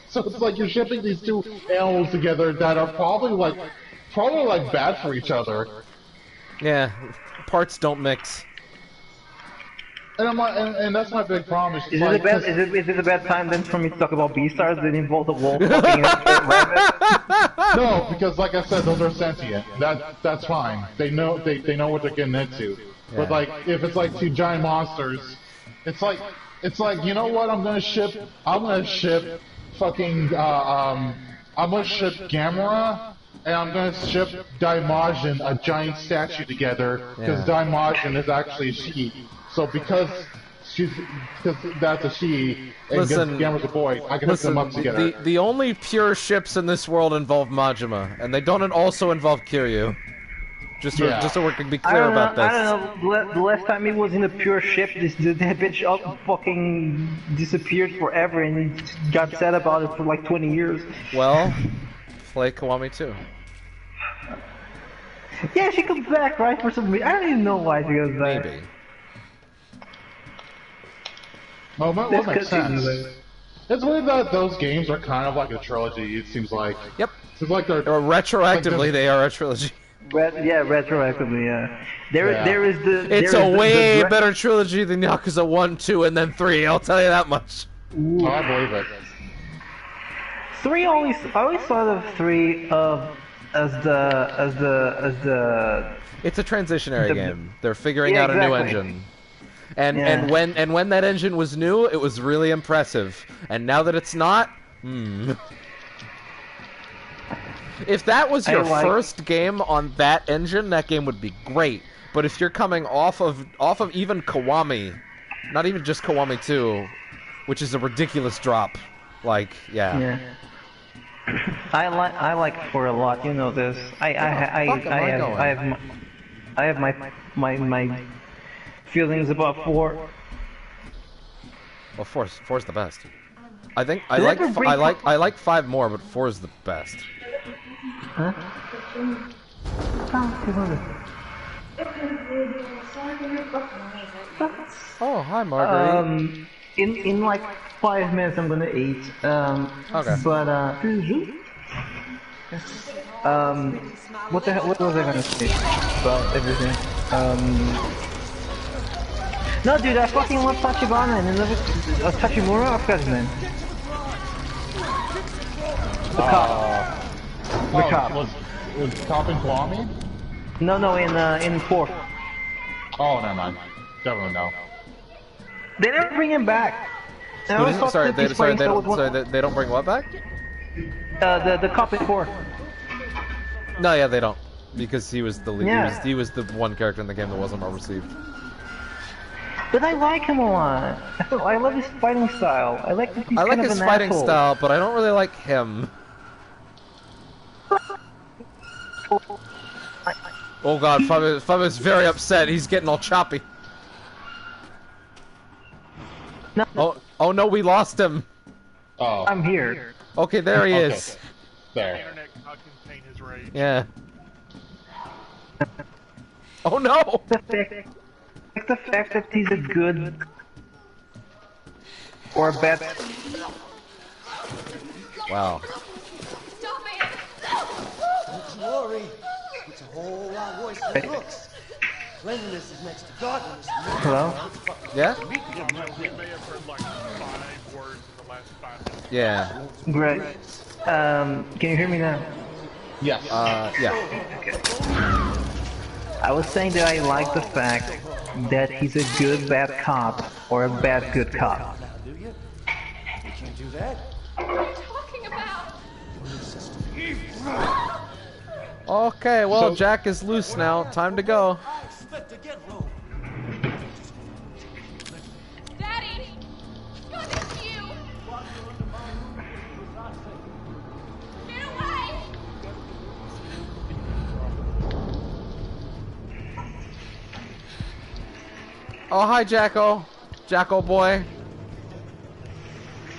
So it's like you're shipping these two animals together that are probably bad for each other. Yeah, parts don't mix. And I'm like, and that's my big problem. Is it a bad time then for me to talk about Beastars that involve the wolf fucking a rabbit? No, because like I said, those are sentient. That's fine. They know what they're getting into. Yeah. But like, if it's like two giant monsters, it's like you know what? I'm gonna ship fucking I'm gonna ship Gamera. And I'm gonna ship Daimajin, a giant statue, together because Daimajin is actually a she. So because that's a she and Gamera's a boy, I can hook them up together. The only pure ships in this world involve Majima, and they don't also involve Kiryu. Just so we can be clear about this. I don't know. The last time he was in a pure ship, that bitch fucking disappeared forever, and he got sad about it for like 20 years. Well, play Kiwami too. Yeah, she comes back, right? For some reason, I don't even know why she goes back. Maybe. Well, that makes sense. It's weird that those games are kind of like a trilogy. It seems like. Yep. It seems like they're. Or retroactively, they are a trilogy. Retroactively, yeah. There is the. It's a way better trilogy than Yakuza 1, 2, and then 3. I'll tell you that much. Ooh. Oh, I believe it. 3 always. I always thought of 3 as the. It's a transitionary game. They're figuring out a new engine. And when that engine was new, it was really impressive. And now that it's not, If that was your first game on that engine, that game would be great. But if you're coming off of even Kiwami, not even just Kiwami 2, which is a ridiculous drop, like yeah. I like 4 a lot. You know this. I have my feelings about 4. Well, 4's the best. I think I like 5 more, but 4 is the best. Huh? Oh, hi, Marguerite. In like 5 minutes I'm gonna eat. Okay. But what the hell? What was I gonna say about everything? No, dude, I fucking love Tachibana and another Tachimura. I forgot his name. The cop. The cop. Was Cop in Kiwami? No, in 4. Oh, never mind. Definitely no. They never bring him back. And I always thought Sorry, that they, these sorry, fighting they style don't, was sorry, they don't bring what back? the cop in 4. No, yeah, they don't. Because he was the lead. Yeah. He was the one character in the game that wasn't well received. But I like him a lot. I love his fighting style. I like that he's I like kind of his an fighting asshole. style, but I don't really like him. Oh god, Fabi's very upset. He's getting all choppy. No, Oh no, we lost him. Oh. I'm here. Okay, there he Okay. is. There. Internet cannot contain his rage. Yeah. Oh no! The fact that he's a good or a bad. Wow. Stop it! Don't you worry. It's a whole lot worse than it looks. Cleanliness is next to godliness. Hello? Yeah? We may have heard like 5 words in the last 5 minutes. Yeah. Great. Can you hear me now? Yes. Yeah. I was saying that I like the fact that he's a good bad cop or a bad good cop. Now, do you? You can't do that. What are you talking about? Okay, well, So- Jack is loose now. Time to go. I expect to get rolled. Daddy! God, it's you! Get away! Oh, hi, Jacko. Jacko boy.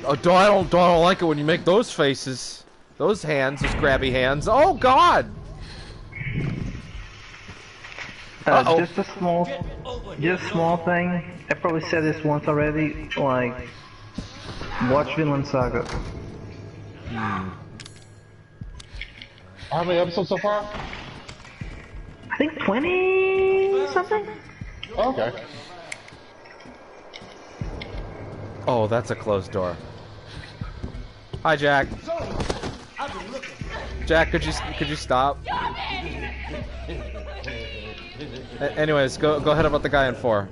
Oh, I don't like it when you make those faces. Those hands, those grabby hands. Oh, God! Uh-oh. Just a small thing. I probably said this once already. Like, watch Vinland Saga. How many episodes so far? I think 20 something. Okay. Oh, that's a closed door. Hi, Jack. I've been looking. Jack, could you stop? Anyways, go ahead about the guy in 4.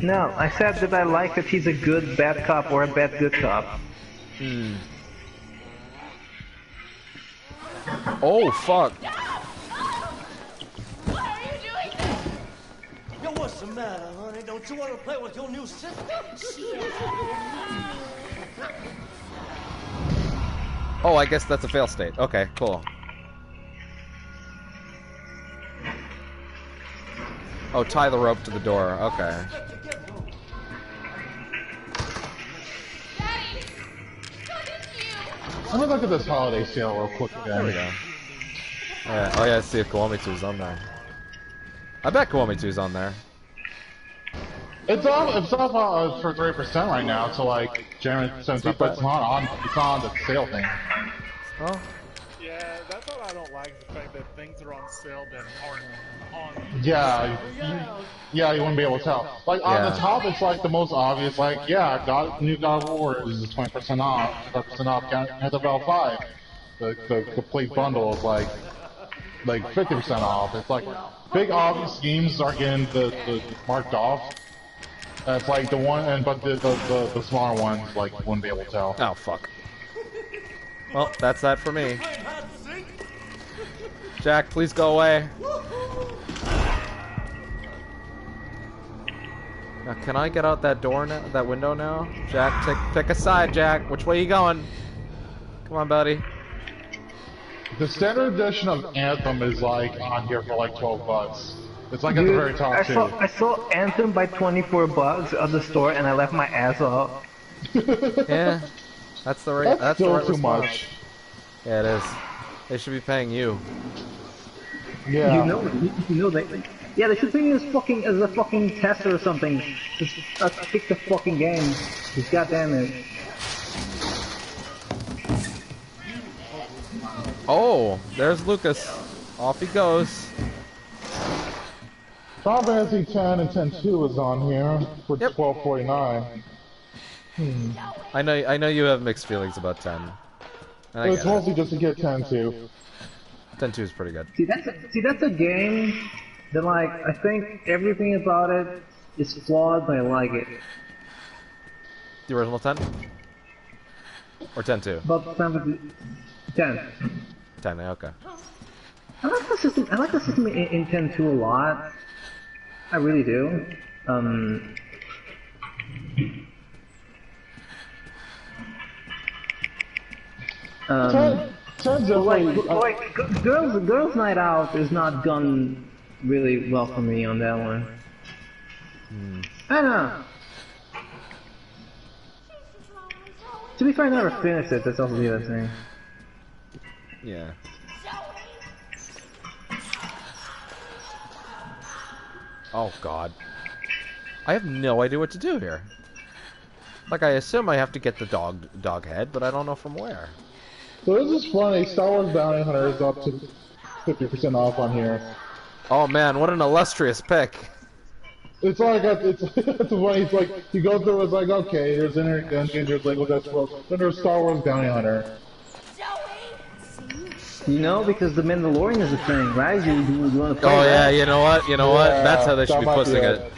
No, I said that I like that he's a good bad cop or a bad good cop. Oh, fuck. Why are you doing this? Yo, what's the matter, honey? Don't you want to play with your new sister? Oh, I guess that's a fail state. Okay, cool. Oh, tie the rope to the door. Okay. Daddy! God, it's you! Let me look at this holiday sale real quick again. There we go. Yeah. Oh yeah, let's see if Kiwami2's on there. I bet Kiwami2's on there. It's up for 3% right now, so like January 17th, but it's not on the sale thing. Oh. Yeah, that's what I don't like, the fact that things are on sale that aren't on. Yeah, you wouldn't be able to tell. Like on Yeah. the top, it's like the most obvious. Like, yeah, new God of War is 20% off, 20% off. Can't the Val 5. The complete bundle is like 50% off. It's like big obvious games are getting the marked off. It's like the one, but the smaller ones like wouldn't be able to tell. Oh fuck. Well, that's that for me. Jack, please go away. Now, can I get out that door now? That window now? Jack, pick a side, Jack. Which way you going? Come on, buddy. The standard edition of Anthem is like on here for like $12. It's like at the very top too. I saw Anthem by $24 at the store and I left my ass off. Yeah, that's the right. That's the still right too response. much. Yeah, it is. They should be paying you. Yeah. You know that Yeah, they should bring you as a fucking tester or something. Just pick the fucking game. Just goddamn it. Oh, there's Lucas. Off he goes. Final Fantasy 10 and 10-2 is on here for Yep. $12.49. I know you have mixed feelings about 10. And I It's get it. mostly just to get 10-2. 10-2 is pretty good. See, that's a game that, like, I think everything about it is flawed, but I like it. The original 10? Or 10-2? But Final Fantasy 10. 10, okay. I like the system. I like the system in 10-2 a lot. I really do. Ten's definitely... Girls Night Out is not gone really well for me on that one. I don't know. To be fair, I never finished it. That's also the other thing. Yeah. Oh god. I have no idea what to do here. Like, I assume I have to get the dog head, but I don't know from where. So this is funny, Star Wars Bounty Hunter is up to 50% off on here. Oh man, what an illustrious pick. It's like, it's funny, it's like, you go through, it's like, okay, there's Internet Gungeon, there's like, that's well, then there's Star Wars Bounty Hunter. You know, because the Mandalorian is a thing, right? You want to play Oh yeah, that? you know what? That's how they should that be might be pushing it.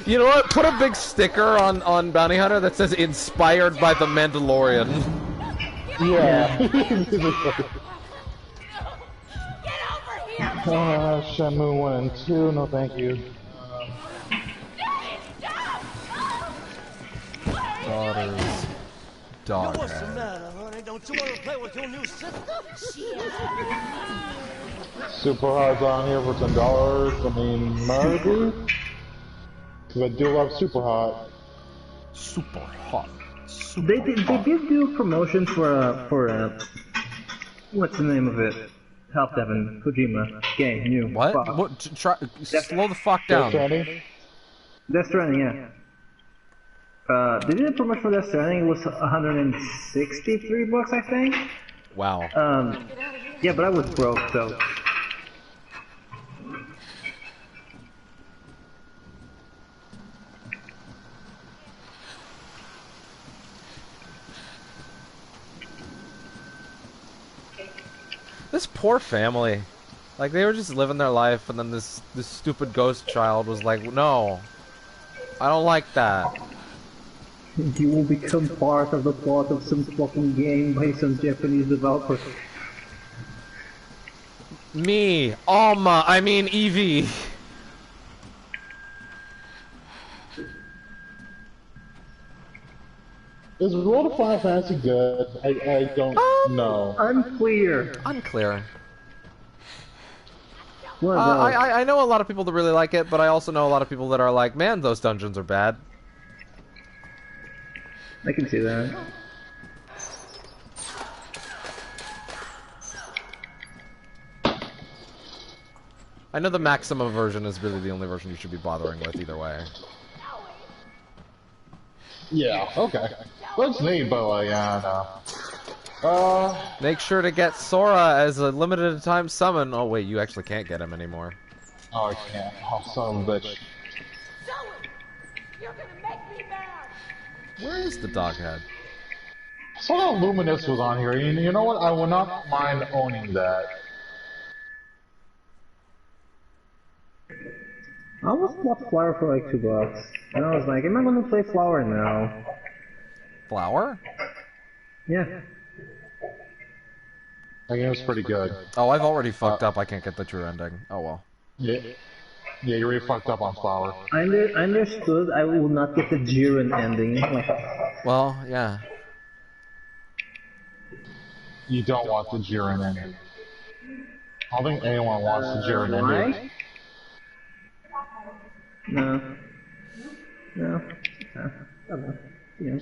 You know what? Put a big sticker on Bounty Hunter that says "Inspired by the Mandalorian." Yeah. Get over here! Shenmue 1 and 2, no thank you. Daughter's dog What's the head. matter, honey? Don't you want to play with your new sister? Super Hot's on here for $10, I mean, maybe? Because I do love Super Hot. Super hot. They did do a promotion for what's the name of it? Help Devin Kojima game new. What? Fuck. What? Slow the fuck Death down. Stranding? Death Stranding, yeah. They did a promotion for Death Stranding. It was $163, I think. Wow. Yeah, but I was broke, so. This poor family. Like, they were just living their life, and then this stupid ghost child was like, no. I don't like that. You will become part of the plot of some fucking game by some Japanese developer. Me. Alma. I mean Evie. Is World of Final Fantasy good? I don't know. Unclear. Unclear. What about? I know a lot of people that really like it, but I also know a lot of people that are like, man, those dungeons are bad. I can see that. I know the maximum version is really the only version you should be bothering with either way. Yeah, okay. That's neat, but yeah, no. Make sure to get Sora as a limited time summon. Oh wait, you actually can't get him anymore. Oh, I can't. Oh, son of a bitch. Zoe! You're gonna make me mad! Where is the dog head? I saw that Luminous was on here, and you know what? I would not mind owning that. I almost bought Flower for like $2, and I was like, am I gonna play Flower now? Flower? Yeah. That game was pretty good. Oh, I've already fucked up. I can't get the true ending. Oh well. Yeah, yeah, you really fucked up on Flower. I understood I will not get the Jiren ending. Like, Well, yeah. You don't want the Jiren ending. I don't think anyone wants the Jiren ending. why? No. No. Yeah.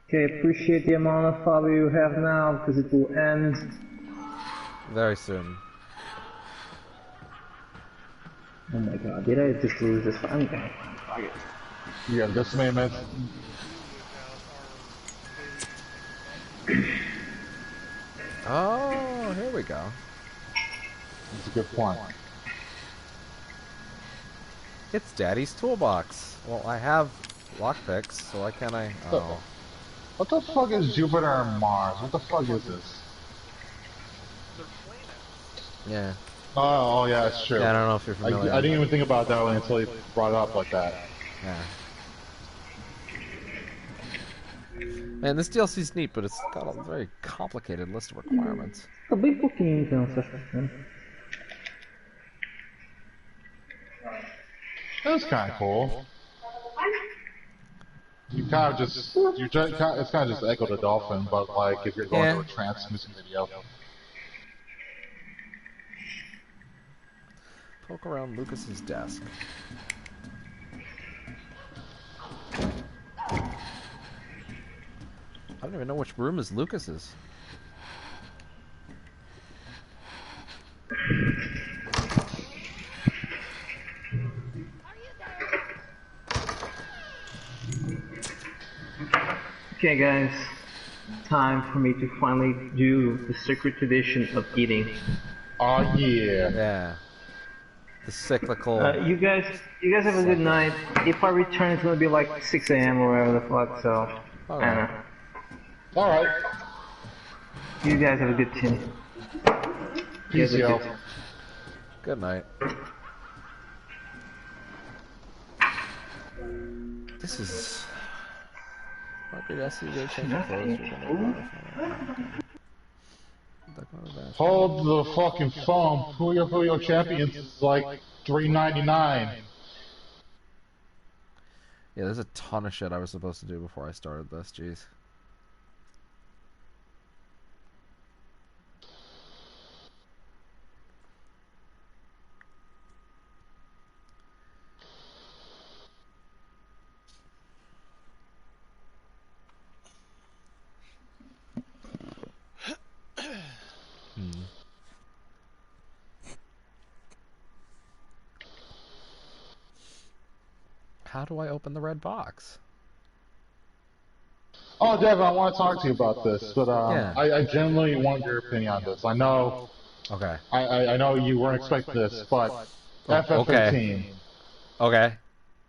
Okay, appreciate the amount of follow you have now, because it will end. Very soon. Oh my god, did I just lose this? I'm gonna fuck it. Yeah, this man, man. Oh, here we go. That's a good point. It's Daddy's toolbox. Well, I have lockpicks, so why can't I? Oh. What the fuck is Jupiter and Mars? What the fuck is this? Yeah. Oh, yeah, it's true. Yeah, I don't know if you're familiar. I didn't even think about that one until he brought it up like that. Yeah. Man, this DLC's neat, but it's got a very complicated list of requirements. Acabei pouquinho então, essa cena. That's kind of cool. You kind of just, it's kind of just Echo the Dolphin, but like if you're going Yeah. to a trance music video. Poke around Lucas's desk. I don't even know which room is Lucas's. Okay, guys, time for me to finally do the secret tradition of eating. Oh yeah. Yeah. The cyclical. You guys have a good night. If I return, it's gonna be like 6 a.m. or whatever the fuck. So, I don't know. Alright. You guys have a good team. You guys Peace, have a yo. good team. Good night. This is. Market SCJ change of clothes. Hold the fucking phone. Puyo Champions is like $3.99. Yeah, there's a ton of shit I was supposed to do before I started this. Jeez. How do I open the red box? Oh, Devin, I want to talk to you about this, but Yeah. I genuinely want your opinion on this. I know, Okay. I know you weren't expecting this, but okay. FF15, Okay.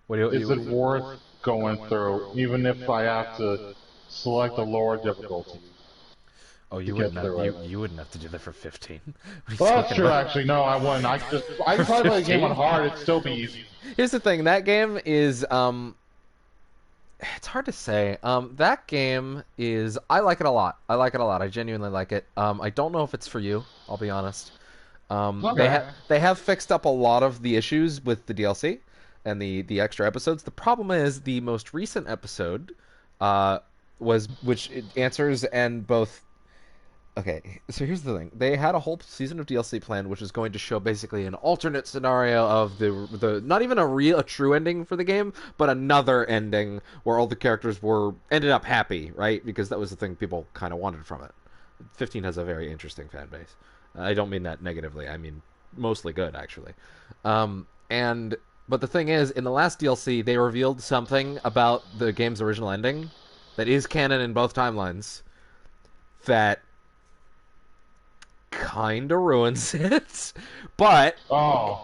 What do you? is it worth going through, even if I have to select a lower difficulty? Oh, you to wouldn't get have. through You wouldn't have to do that for 15. What are you Well, that's talking true, about? actually. No, I wouldn't. I could probably play the game on hard. It'd still be easy. Here's the thing. That game is it's hard to say. That game is. I like it a lot. I genuinely like it. I don't know if it's for you. I'll be honest. Okay. They have fixed up a lot of the issues with the DLC and the extra episodes. The problem is the most recent episode, which it answers and both. Okay, so here's the thing. They had a whole season of DLC planned, which is going to show basically an alternate scenario of the not even a true ending for the game, but another ending where all the characters ended up happy, right? Because that was the thing people kind of wanted from it. 15 has a very interesting fan base. I don't mean that negatively. I mean mostly good, actually. But the thing is, in the last DLC, they revealed something about the game's original ending that is canon in both timelines that kind of ruins it, but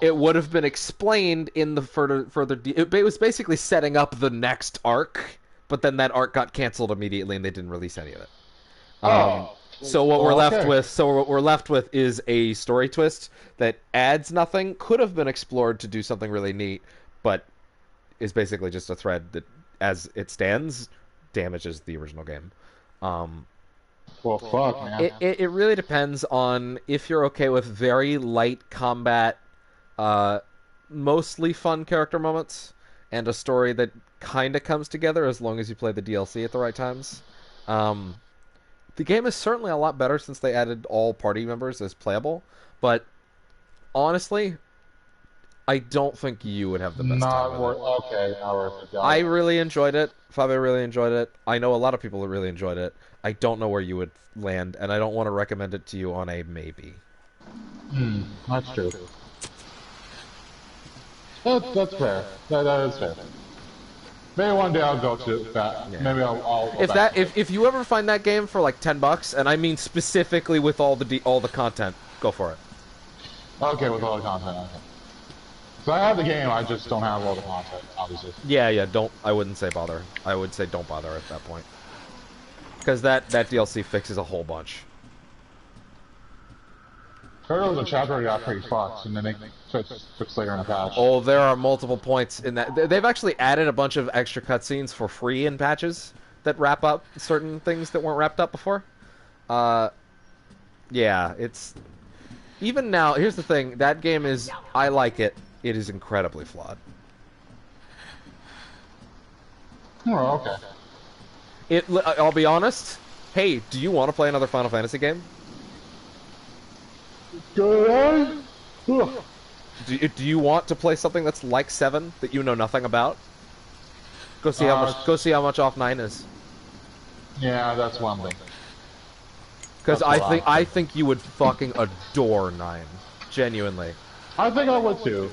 it would have been explained in the further. It was basically setting up the next arc, but then that arc got canceled immediately, and they didn't release any of it. So what we're left with is a story twist that adds nothing, could have been explored to do something really neat, but is basically just a thread that, as it stands, damages the original game. Well, fuck, man. It really depends on if you're okay with very light combat, mostly fun character moments, and a story that kind of comes together as long as you play the DLC at the right times. The game is certainly a lot better since they added all party members as playable, but honestly, I don't think you would have the best time with it. Okay, not worth it. I really enjoyed it. Fabio really enjoyed it. I know a lot of people that really enjoyed it. I don't know where you would land, and I don't want to recommend it to you on a maybe. That's true. That's fair. That is fair. Maybe one day I'll go to that. Yeah. Maybe I'll If you ever find that game for like $10, and I mean specifically with all the content, go for it. Okay, with all the content. Okay. So I have the game, I just don't have all the content, obviously. Yeah, don't. I wouldn't say bother. I would say don't bother at that point, because that DLC fixes a whole bunch. Heard there was a chapter that got pretty fucked, and then they fixed later in the patch. Oh, there are multiple points in that. They've actually added a bunch of extra cutscenes for free in patches that wrap up certain things that weren't wrapped up before. Yeah, it's... Even now, here's the thing. That game is... I like it. It is incredibly flawed. Oh, okay. I'll be honest. Hey, do you want to play another Final Fantasy game? Good. Do you want to play something that's like 7 that you know nothing about? Go see how much off 9 is. Yeah, that's one thing. Because I think you would fucking adore 9, genuinely. I think I would too.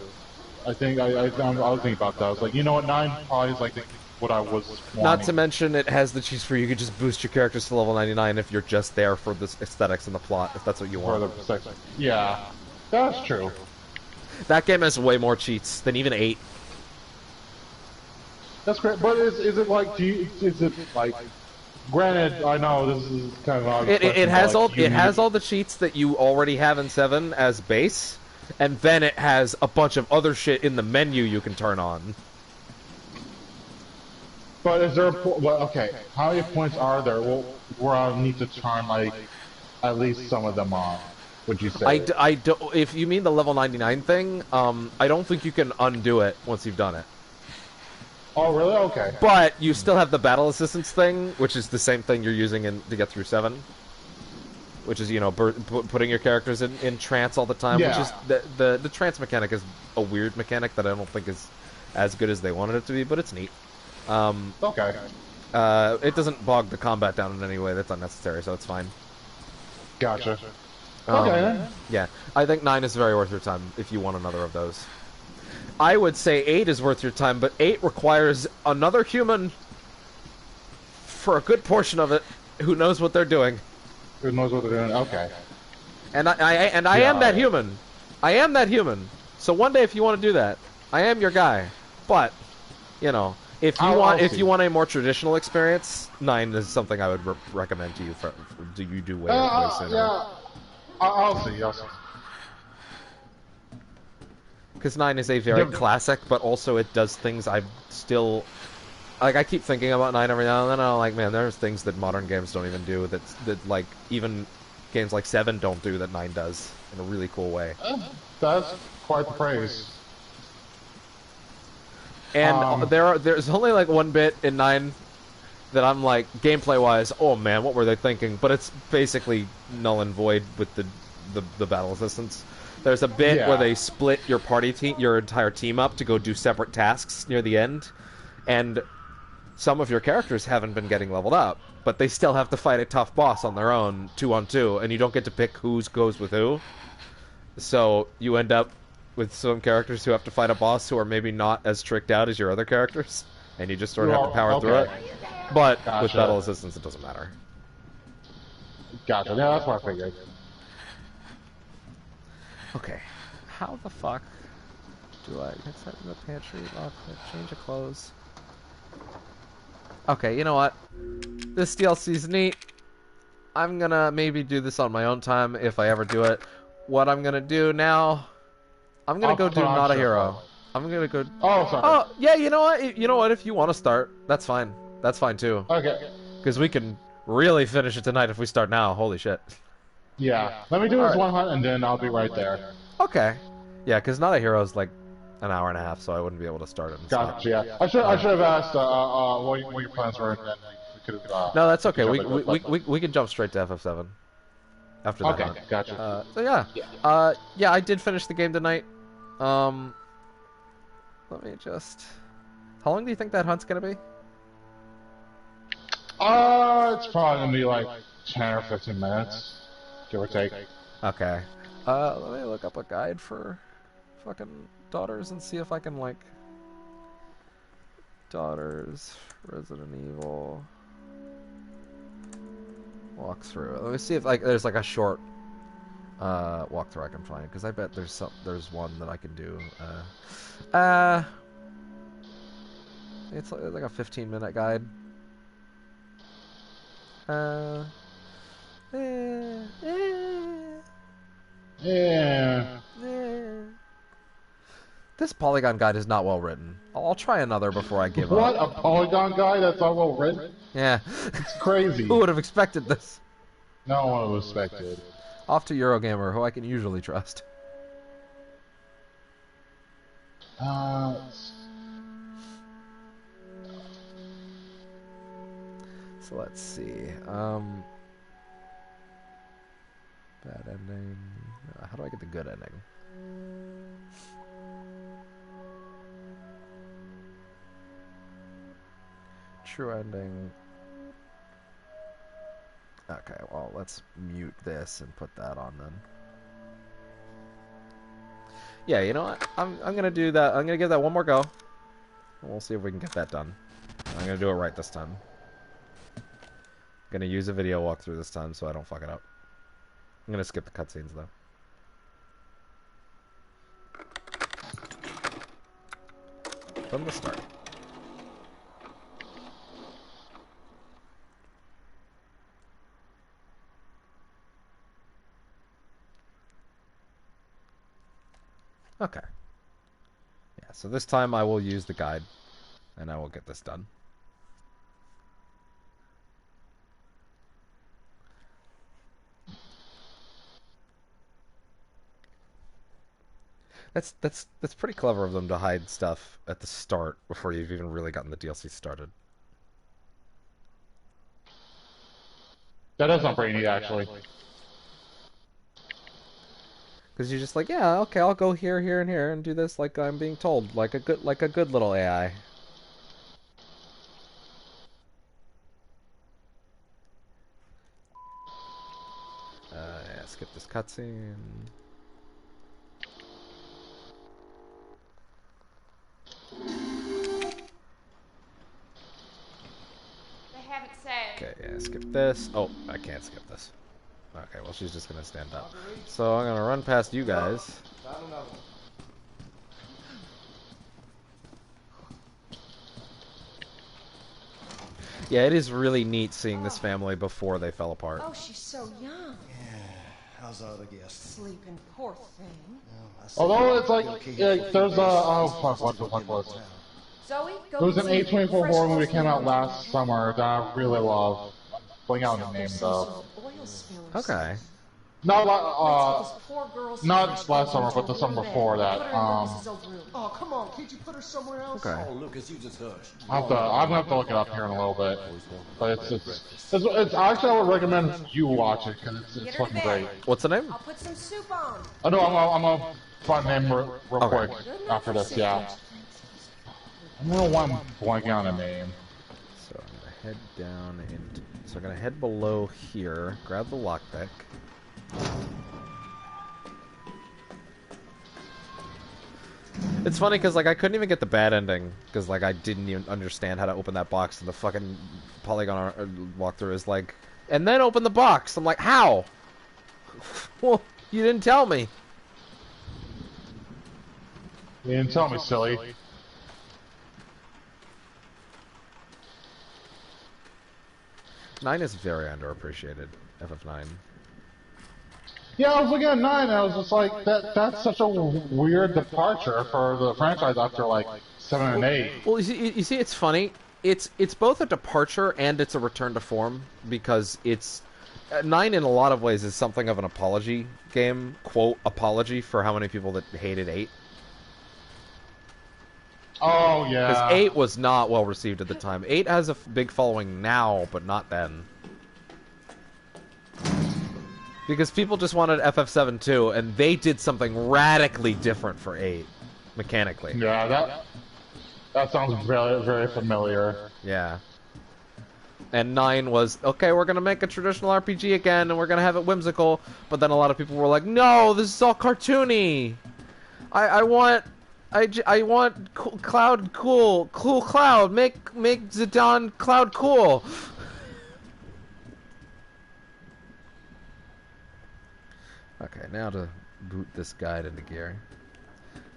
I was thinking about that. I was like, you know what, 9 probably is like what I was wanting. Not to mention it has the cheese for you could just boost your characters to level 99 if you're just there for the aesthetics and the plot, if that's what you want. Yeah, that's true. That game has way more cheats than even 8. That's great, but is it like, granted, I know this is kind of odd. It has all the cheats that you already have in 7 as base, and then it has a bunch of other shit in the menu you can turn on. But is there okay, how many points are there where I need to turn, like, at least some of them on, would you say? I don't, if you mean the level 99 thing, I don't think you can undo it once you've done it. Oh, really? Okay. But you still have the battle assistance thing, which is the same thing you're using to get through 7. Which is, you know, putting your characters in trance all the time. Yeah. Which is, the trance mechanic is a weird mechanic that I don't think is as good as they wanted it to be, but it's neat. Okay. It doesn't bog the combat down in any way that's unnecessary, so it's fine. Gotcha. Okay, then. Yeah, I think 9 is very worth your time if you want another of those. I would say 8 is worth your time, but 8 requires another human for a good portion of it who knows what they're doing. Who knows what they're doing? Okay. And I am that human. I am that human. So one day, if you want to do that, I am your guy. But, you know, if you want a more traditional experience, 9 is something I would recommend to you. You do way sooner. Yeah. I'll see. Because 9 is a very classic, but also it does things I still... Like, I keep thinking about 9 every now and then, and I'm like, man, there's things that modern games don't even do, that like, even games like 7 don't do that 9 does, in a really cool way. That's quite the praise. And there's only, like, one bit in 9 that I'm like, gameplay-wise, oh man, what were they thinking? But it's basically null and void with the battle assistance. There's a bit where they split your your entire team up to go do separate tasks near the end, and some of your characters haven't been getting leveled up, but they still have to fight a tough boss on their own, 2-on-2, and you don't get to pick who goes with who. So you end up with some characters who have to fight a boss who are maybe not as tricked out as your other characters, and you just sort of have to power through it. But with battle assistance, it doesn't matter. Gotcha. Yeah, that's what I figured. Okay, how the fuck do I get that in the pantry? Lock it, change of clothes. Okay, you know what? This DLC's neat. I'm gonna maybe do this on my own time if I ever do it. What I'm gonna do now, I'm gonna go do Not a Hero. I'm gonna go. Oh, sorry. Oh, yeah. You know what? You know what? If you want to start, that's fine. That's fine too. Okay. Because we can really finish it tonight if we start now. Holy shit. Yeah. Let me do this one hunt and then I'll be right there. Okay. Yeah, because Not a Hero is like an hour and a half, so I wouldn't be able to start it. Gotcha. Yeah. I should have asked what your plans were, and then we could have. No, that's okay. We can jump straight to FF7 after that. Okay. Gotcha. So yeah. Yeah, I did finish the game tonight. Let me just. How long do you think that hunt's gonna be? It's probably gonna be like 10 or 15 minutes, give or take. Okay. Let me look up a guide for fucking Daughters and see if I can, like... Daughters, Resident Evil... Walkthrough. Let me see if, like, there's, like, a short... walkthrough I can find, because I bet there's one that I can do. It's like a 15-minute guide. Yeah. This Polygon guide is not well written. I'll try another before I give What? up. A Polygon guy that's not well written? Yeah. It's crazy. Who would have expected this? No one would have expected. Off to Eurogamer, who I can usually trust. So let's see. Bad ending. How do I get the good ending? True ending. Okay, well, let's mute this and put that on then. Yeah, you know what? I'm gonna do that. I'm gonna give that one more go. And we'll see if we can get that done. I'm gonna do it right this time. I'm gonna use a video walkthrough this time so I don't fuck it up. I'm gonna skip the cutscenes though. From the start. Okay. Yeah, so this time I will use the guide, and I will get this done. That's pretty clever of them to hide stuff at the start before you've even really gotten the DLC started. That does sound pretty neat, actually. Because you're just like, yeah, okay, I'll go here, here, and here, and do this like I'm being told, like a good little AI. Yeah, skip this cutscene. They haven't said. Okay, yeah, skip this. Oh, I can't skip this. Okay, well, she's just gonna stand up. So I'm gonna run past you guys. Yeah, it is really neat seeing this family before they fell apart. Oh, she's so young. How's our other guest? Sleeping, poor thing. Although it's like there's a oh fuck, what the fuck was it? Zoe, go. There was an get some A24 fresh horror movie that came out oil. last summer that I really love. Pulling out the name though. Oil spills. Okay. Not This poor girl's not first last summer, into but the a summer room before bed. that. Put her in Lucas's old room. Oh, come on. Can't you put her somewhere else? Okay. Oh, Lucas, you just hush. I'm gonna have to look it up here in a little bit. But it's actually I would recommend you watch it because it's fucking great. What's the name? I'll put some soup on. I know I'm gonna find the name real Okay. quick after this. Yeah. I don't know why I'm blanking on the name. So I'm gonna head down and so I'm gonna head below here, grab the lockpick. It's funny because like I couldn't even get the bad ending because like I didn't even understand how to open that box, and the fucking Polygon walkthrough is like, and then open the box. I'm like, how? Well, you didn't tell me. You didn't tell me, silly. Nine is very underappreciated. FF9. Yeah, I was looking at 9 and I was just like, that's such a weird departure for the franchise after like 7 and 8. Well, you see, it's funny. It's both a departure and it's a return to form because it's 9 in a lot of ways is something of an apology game, quote apology for how many people that hated 8. Oh yeah. Because 8 was not well received at the time. 8 has a big following now, but not then. Because people just wanted FF7 too, and they did something radically different for 8, mechanically. Yeah, that sounds very, very familiar. Yeah. And 9 was, okay, we're gonna make a traditional RPG again, and we're gonna have it whimsical, but then a lot of people were like, no, this is all cartoony! I want I want Cloud cool Cloud. Make Zidane Cloud cool. Okay, now to boot this guide into gear.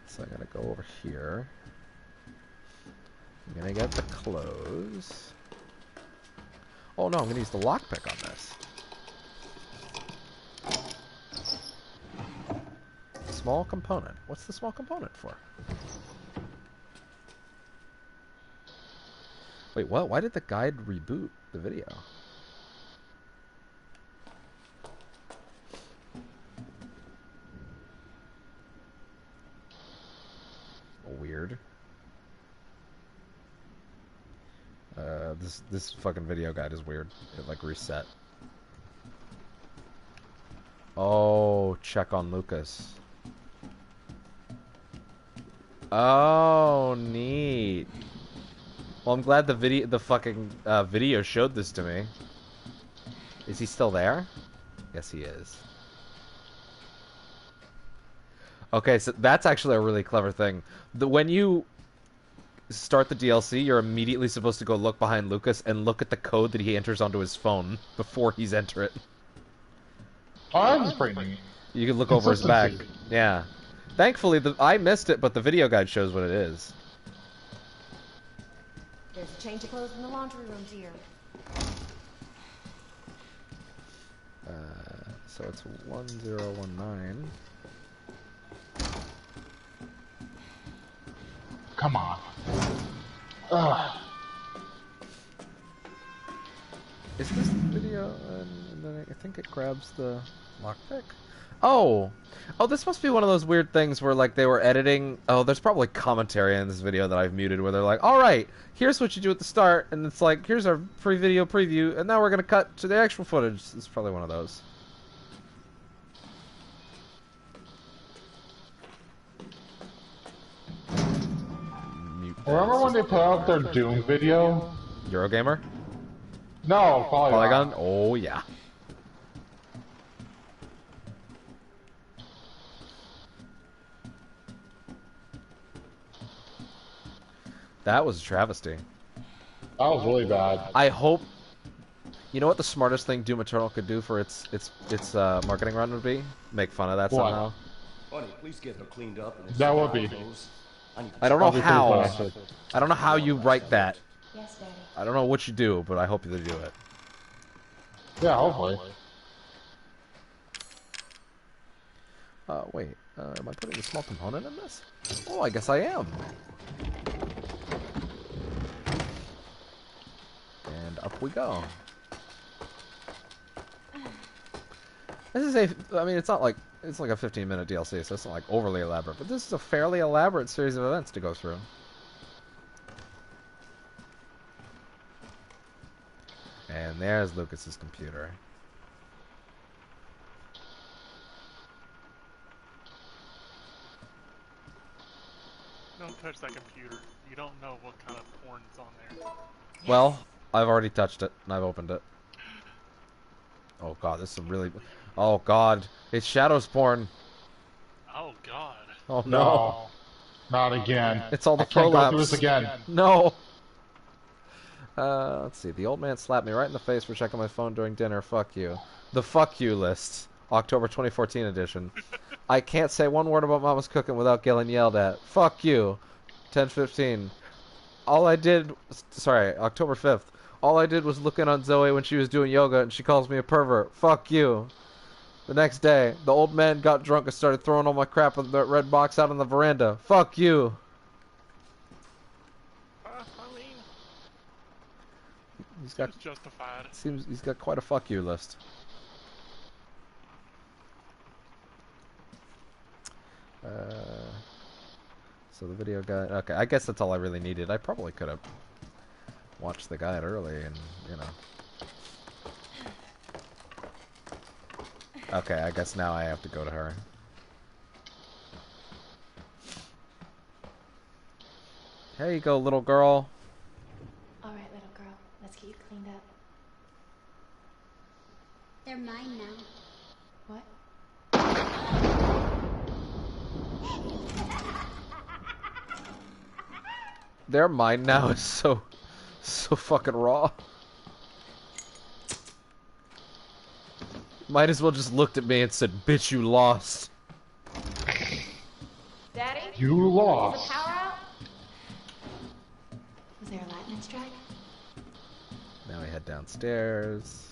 So I'm gonna go over here. I'm gonna get the clothes. Oh no, I'm gonna use the lockpick on this. Small component. What's the small component for? Wait, what? Why did the guide reboot the video? Weird. This fucking video guide is weird. It like reset. Oh, check on Lucas. Oh, neat. Well, I'm glad the fucking video showed this to me. Is he still there? Yes, he is. Okay, so that's actually a really clever thing. When you start the DLC, you're immediately supposed to go look behind Lucas and look at the code that he enters onto his phone before he's enter it. Oh, that's pretty neat. You can look over his back. Yeah. Thankfully, I missed it, but the video guide shows what it is. There's a change of clothes in the laundry room, dear. So it's 1019. Come on. Ugh. Is this the video? And then I think it grabs the lockpick. Oh, this must be one of those weird things where like they were editing. Oh, there's probably commentary in this video that I've muted where they're like, "All right, here's what you do at the start," and it's like, "Here's our pre-video preview," and now we're gonna cut to the actual footage. It's probably one of those. Remember when they put out their Doom video? Eurogamer? No, Polygon? Oh, yeah. That was a travesty. That was really bad. I hope... You know what the smartest thing Doom Eternal could do for its marketing run would be? Make fun of that What? somehow. Honey, please get her cleaned up. And That would be. I don't know That'd be pretty how. classic. I don't know how you write that. Yes, Daddy. I don't know what you do, but I hope you do it. Yeah, hopefully. Wait. Am I putting a small component in this? Oh, I guess I am. And up we go. This is I mean, it's not like, it's like a 15-minute DLC, so it's not like overly elaborate, but this is a fairly elaborate series of events to go through. And there's Lucas's computer. Don't touch that computer. You don't know what kind of porn's on there. Well, I've already touched it, and I've opened it. Oh god, this is a really... Oh god, it's Shadows porn. Oh god. Oh no. Not again. It's all the I can't go through prolapse. this again. No. Let's see. The old man slapped me right in the face for checking my phone during dinner. Fuck you. The fuck you list. October 2014 edition. I can't say one word about Mama's cooking without getting yelled at. Fuck you. 10:15. All I did... Sorry, October 5th. All I did was look in on Zoe when she was doing yoga and she calls me a pervert. Fuck you. The next day, the old man got drunk and started throwing all my crap in the red box out on the veranda. Fuck you. I mean, He's got... it's justified. Seems he's got quite a fuck you list. So the video guide. Okay, I guess that's all I really needed. I probably could have watched the guide early, and you know. Okay, I guess now I have to go to her. Here you go, little girl. All right, little girl. Let's get you cleaned up. They're mine now. What? Their mind now is so fucking raw. Might as well just looked at me and said, "Bitch, you lost." Daddy? You Is the lost. power out? Was there a lightning strike? Now we head downstairs.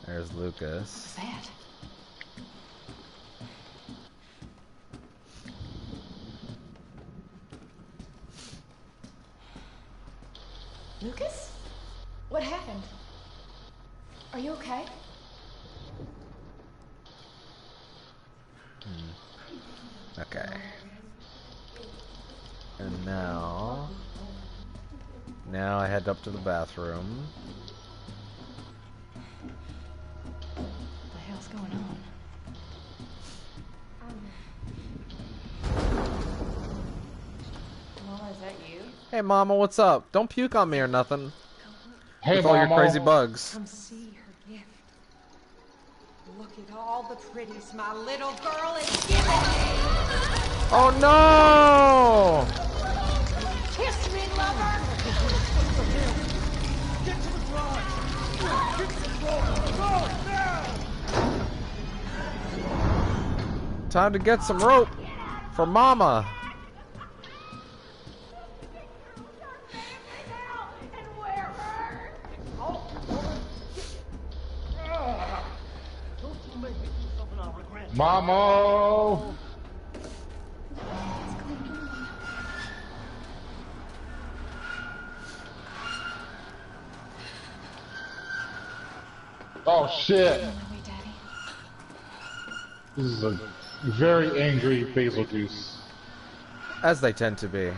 There's Lucas. What's that? Lucas? What happened? Are you okay? Okay. And now I head up to the bathroom. What the hell's going on? Mama, is that you? Hey, Mama, what's up? Don't puke on me or nothing. Hey, With all your Mama. crazy bugs. Come see her gift. Look at all the pretties my little girl is giving me. Oh no! Kiss me, lover. Get to the garage! Get to the garage now! Time to get some rope for Mama. Don't you make me do something I'll regret. Mama. Oh shit! On my way, Daddy. This is a very angry Basil Juice. As they tend to be.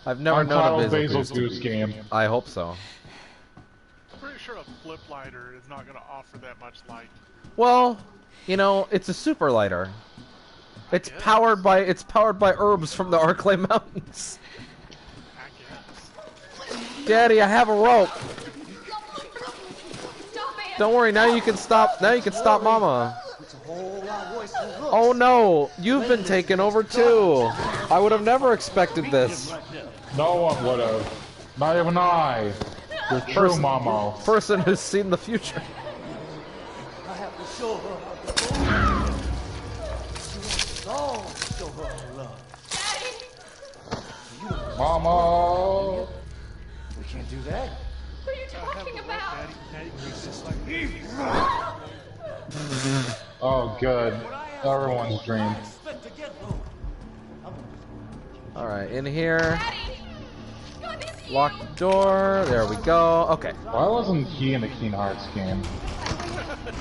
I've never known a Untitled Basil Basil Goose Goose to be. game. I hope so. I'm pretty sure a flip lighter is not going to offer that much light. Well, you know, it's a super lighter. It's guess. powered by herbs from the Arklay Mountains. I guess. Daddy, I have a rope. Stop it! Don't worry, now you can stop. Now you can stop Mama. It's a whole lot worse than it looks. Oh no, you've been taken over too. I would have never expected this. Right there. No one would have. Not even I. The true Mama. Person who's seen the future. I have to show her how to go. She wants us all to show her our love. Mama. We can't do that. What are you talking about? Daddy Grease is like Oh, good. Everyone's dream. Expect to get low. All right, in here. Daddy! God, it's you! Lock the door. There we go. Okay. Why wasn't he in the Kingdom Hearts game?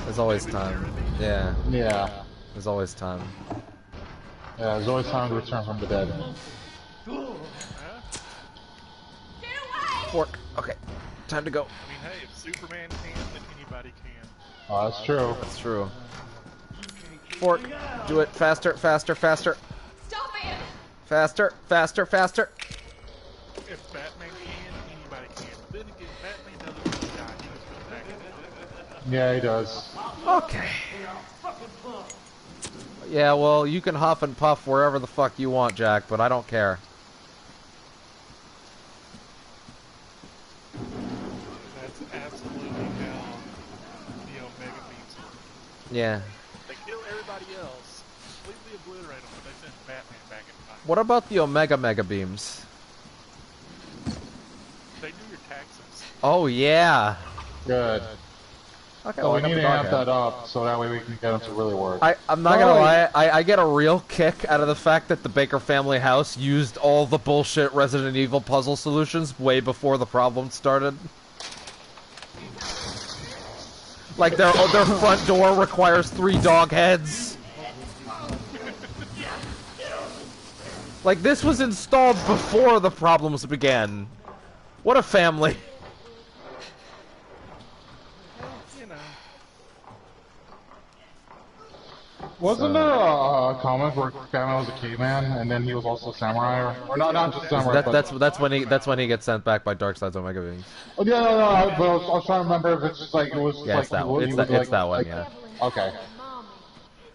There's always time. Yeah, Yeah. there's always time. Yeah, there's always time to return from the dead. Get away! Fork. Okay. Time to go. I mean, hey, if Superman can, then anybody can. Oh, that's true. That's true. Fork. Do it faster, faster, faster. Stop it! Faster, faster, faster. If Batman can, anybody can. But then again, Batman doesn't really die. He just goes back in. Yeah, he does. Okay. Yeah, well, you can huff and puff wherever the fuck you want, Jack, but I don't care. That's absolutely how the Omega beats him. Yeah. They kill everybody else, completely obliterate them, but they send Batman back in time. What about the Omega Mega Beams? They do your taxes. Oh, yeah. Good. Okay, So well, we I got need the to dog amp head. that up so that way we can get him to really work. I'm not gonna lie, I get a real kick out of the fact that the Baker family house used all the bullshit Resident Evil puzzle solutions way before the problem started. Like their front door requires 3 dog heads. Like this was installed before the problems began. What a family. You know. Wasn't there a comic where Batman was a caveman and then he was also a samurai? Or not just samurai, but... That's when he gets sent back by Darkseid's Omega Beings. Oh, yeah, no, but I was trying to remember if it's just like, it was Yeah, like... it's that he one. was It's like- that one. like- Yeah. Okay.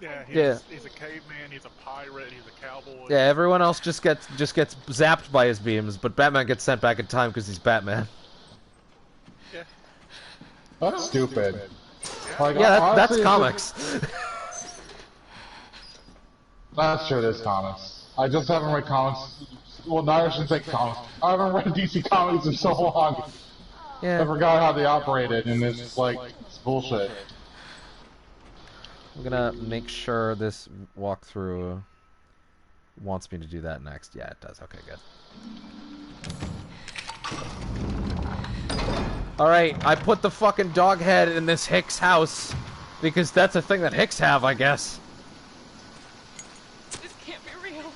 Yeah, Yeah. he's a caveman, he's a pirate, he's a cowboy. Yeah, everyone else just gets zapped by his beams, but Batman gets sent back in time because he's Batman. Yeah. That's stupid. Like, Yeah, that's honestly, comics. That's true, there's comics. I just haven't read comics. Well, no, I shouldn't say comics. I haven't read DC Comics in so long. I Yeah, forgot how they operated, and it's just like, it's bullshit. I'm gonna make sure this walkthrough wants me to do that next. Yeah, it does. Okay, good. Alright, I put the fucking dog head in this Hicks house because that's a thing that Hicks have, I guess. This can't be real.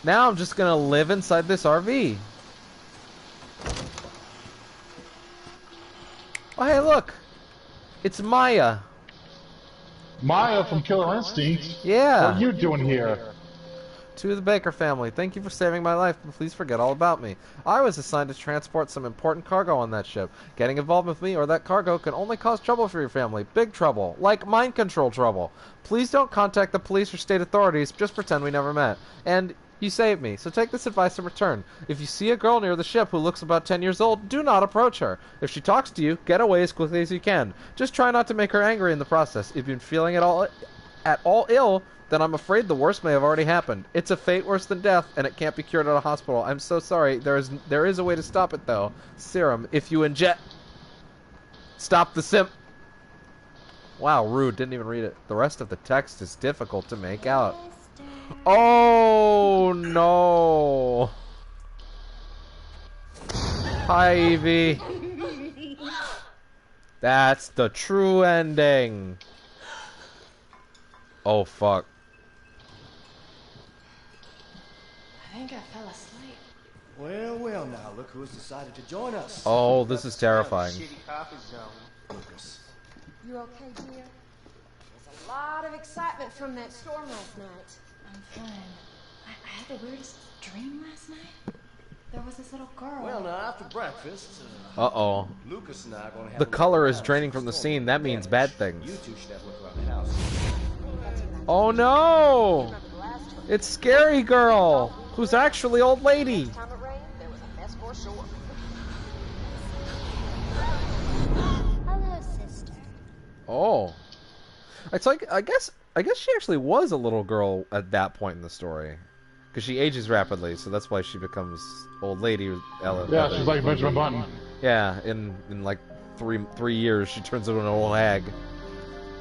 Now I'm just gonna live inside this RV. Oh, hey, look! It's Maya. Maya from Killer Instinct. Yeah. What are you doing here? To the Baker family, thank you for saving my life, but please forget all about me. I was assigned to transport some important cargo on that ship. Getting involved with me or that cargo can only cause trouble for your family. Big trouble. Like mind control trouble. Please don't contact the police or state authorities, just pretend we never met. And you saved me, so take this advice in return. If you see a girl near the ship who looks about 10 years old, do not approach her. If she talks to you, get away as quickly as you can. Just try not to make her angry in the process. If you've been feeling at all ill, then I'm afraid the worst may have already happened. It's a fate worse than death, and it can't be cured at a hospital. I'm so sorry. There is a way to stop it, though. Serum. If you inject... Stop the simp. Wow, rude. Didn't even read it. The rest of the text is difficult to make out. Oh, no. Hi, Evie. That's the true ending. Oh, fuck. I think I fell asleep. Well, well, now look who's decided to join us. Oh, this is terrifying. Lucas. You okay, dear? There's a lot of excitement from that storm last night. I'm fine. I had the weirdest dream last night. There was this little girl. Well, now after breakfast, Uh-oh. Lucas and I are going to have The a look color is around draining the from the storm scene. That means bad things. You two should have a look around the house. Oh, no! It's Scary Girl, who's actually old lady. Time it rained, there was a mess for sure. Hello, sister. Oh. It's like, I guess she actually was a little girl at that point in the story. Because she ages rapidly, so that's why she becomes old lady. Yeah, she's like Benjamin Button. Yeah, in like three years, she turns into an old hag.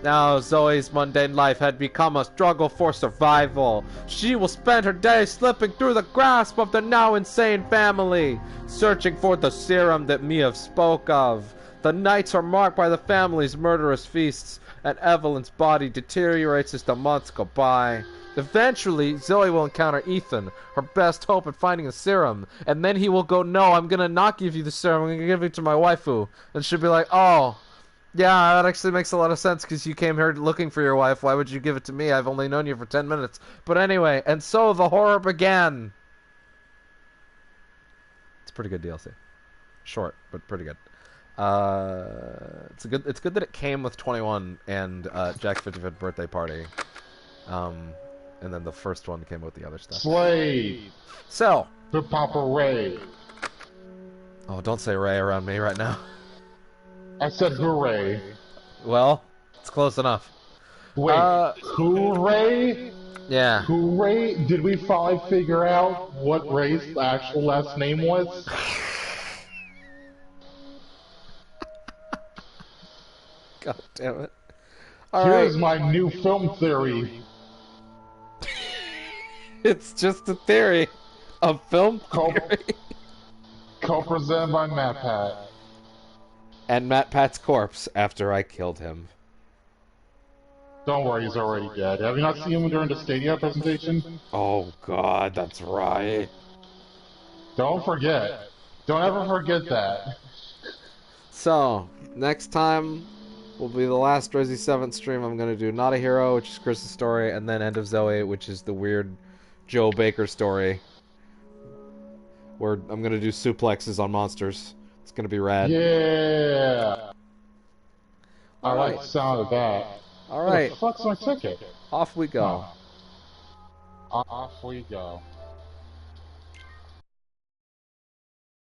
Now Zoe's mundane life had become a struggle for survival. She will spend her days slipping through the grasp of the now insane family, searching for the serum that Mia spoke of. The nights are marked by the family's murderous feasts, and Evelyn's body deteriorates as the months go by. Eventually, Zoe will encounter Ethan, her best hope at finding a serum, and then he will go, no, I'm gonna not give you the serum, I'm gonna give it to my waifu. And she'll be like, oh, yeah, that actually makes a lot of sense, because you came here looking for your wife, why would you give it to me? I've only known you for 10 minutes. But anyway, and so the horror began. It's a pretty good DLC. Short, but pretty good. It's good that it came with 21 and Jack's 55th birthday party. And then the first one came with the other stuff. Slave. So. To Papa Ray. Oh, don't say Ray around me right now. I said hooray. Well, it's close enough. Wait, hooray? Yeah. Hooray? Did we finally figure out what Ray's actual last name was? God damn it. Here's my new film theory. It's just a theory. A film theory. Co-presented by MatPat. And MatPat's corpse after I killed him. Don't worry, he's already dead. Have you not seen him during the Stadia presentation? Oh god, that's right. Don't forget. Don't ever forget that. So, next time will be the last Resi 7 stream. I'm going to do Not a Hero, which is Chris's story, and then End of Zoe, which is the weird Joe Baker story. Where I'm going to do suplexes on monsters. It's gonna be rad. Yeah. I like Alright. the sound of that. All Where right, the fuck's my ticket? off we go. Off we go.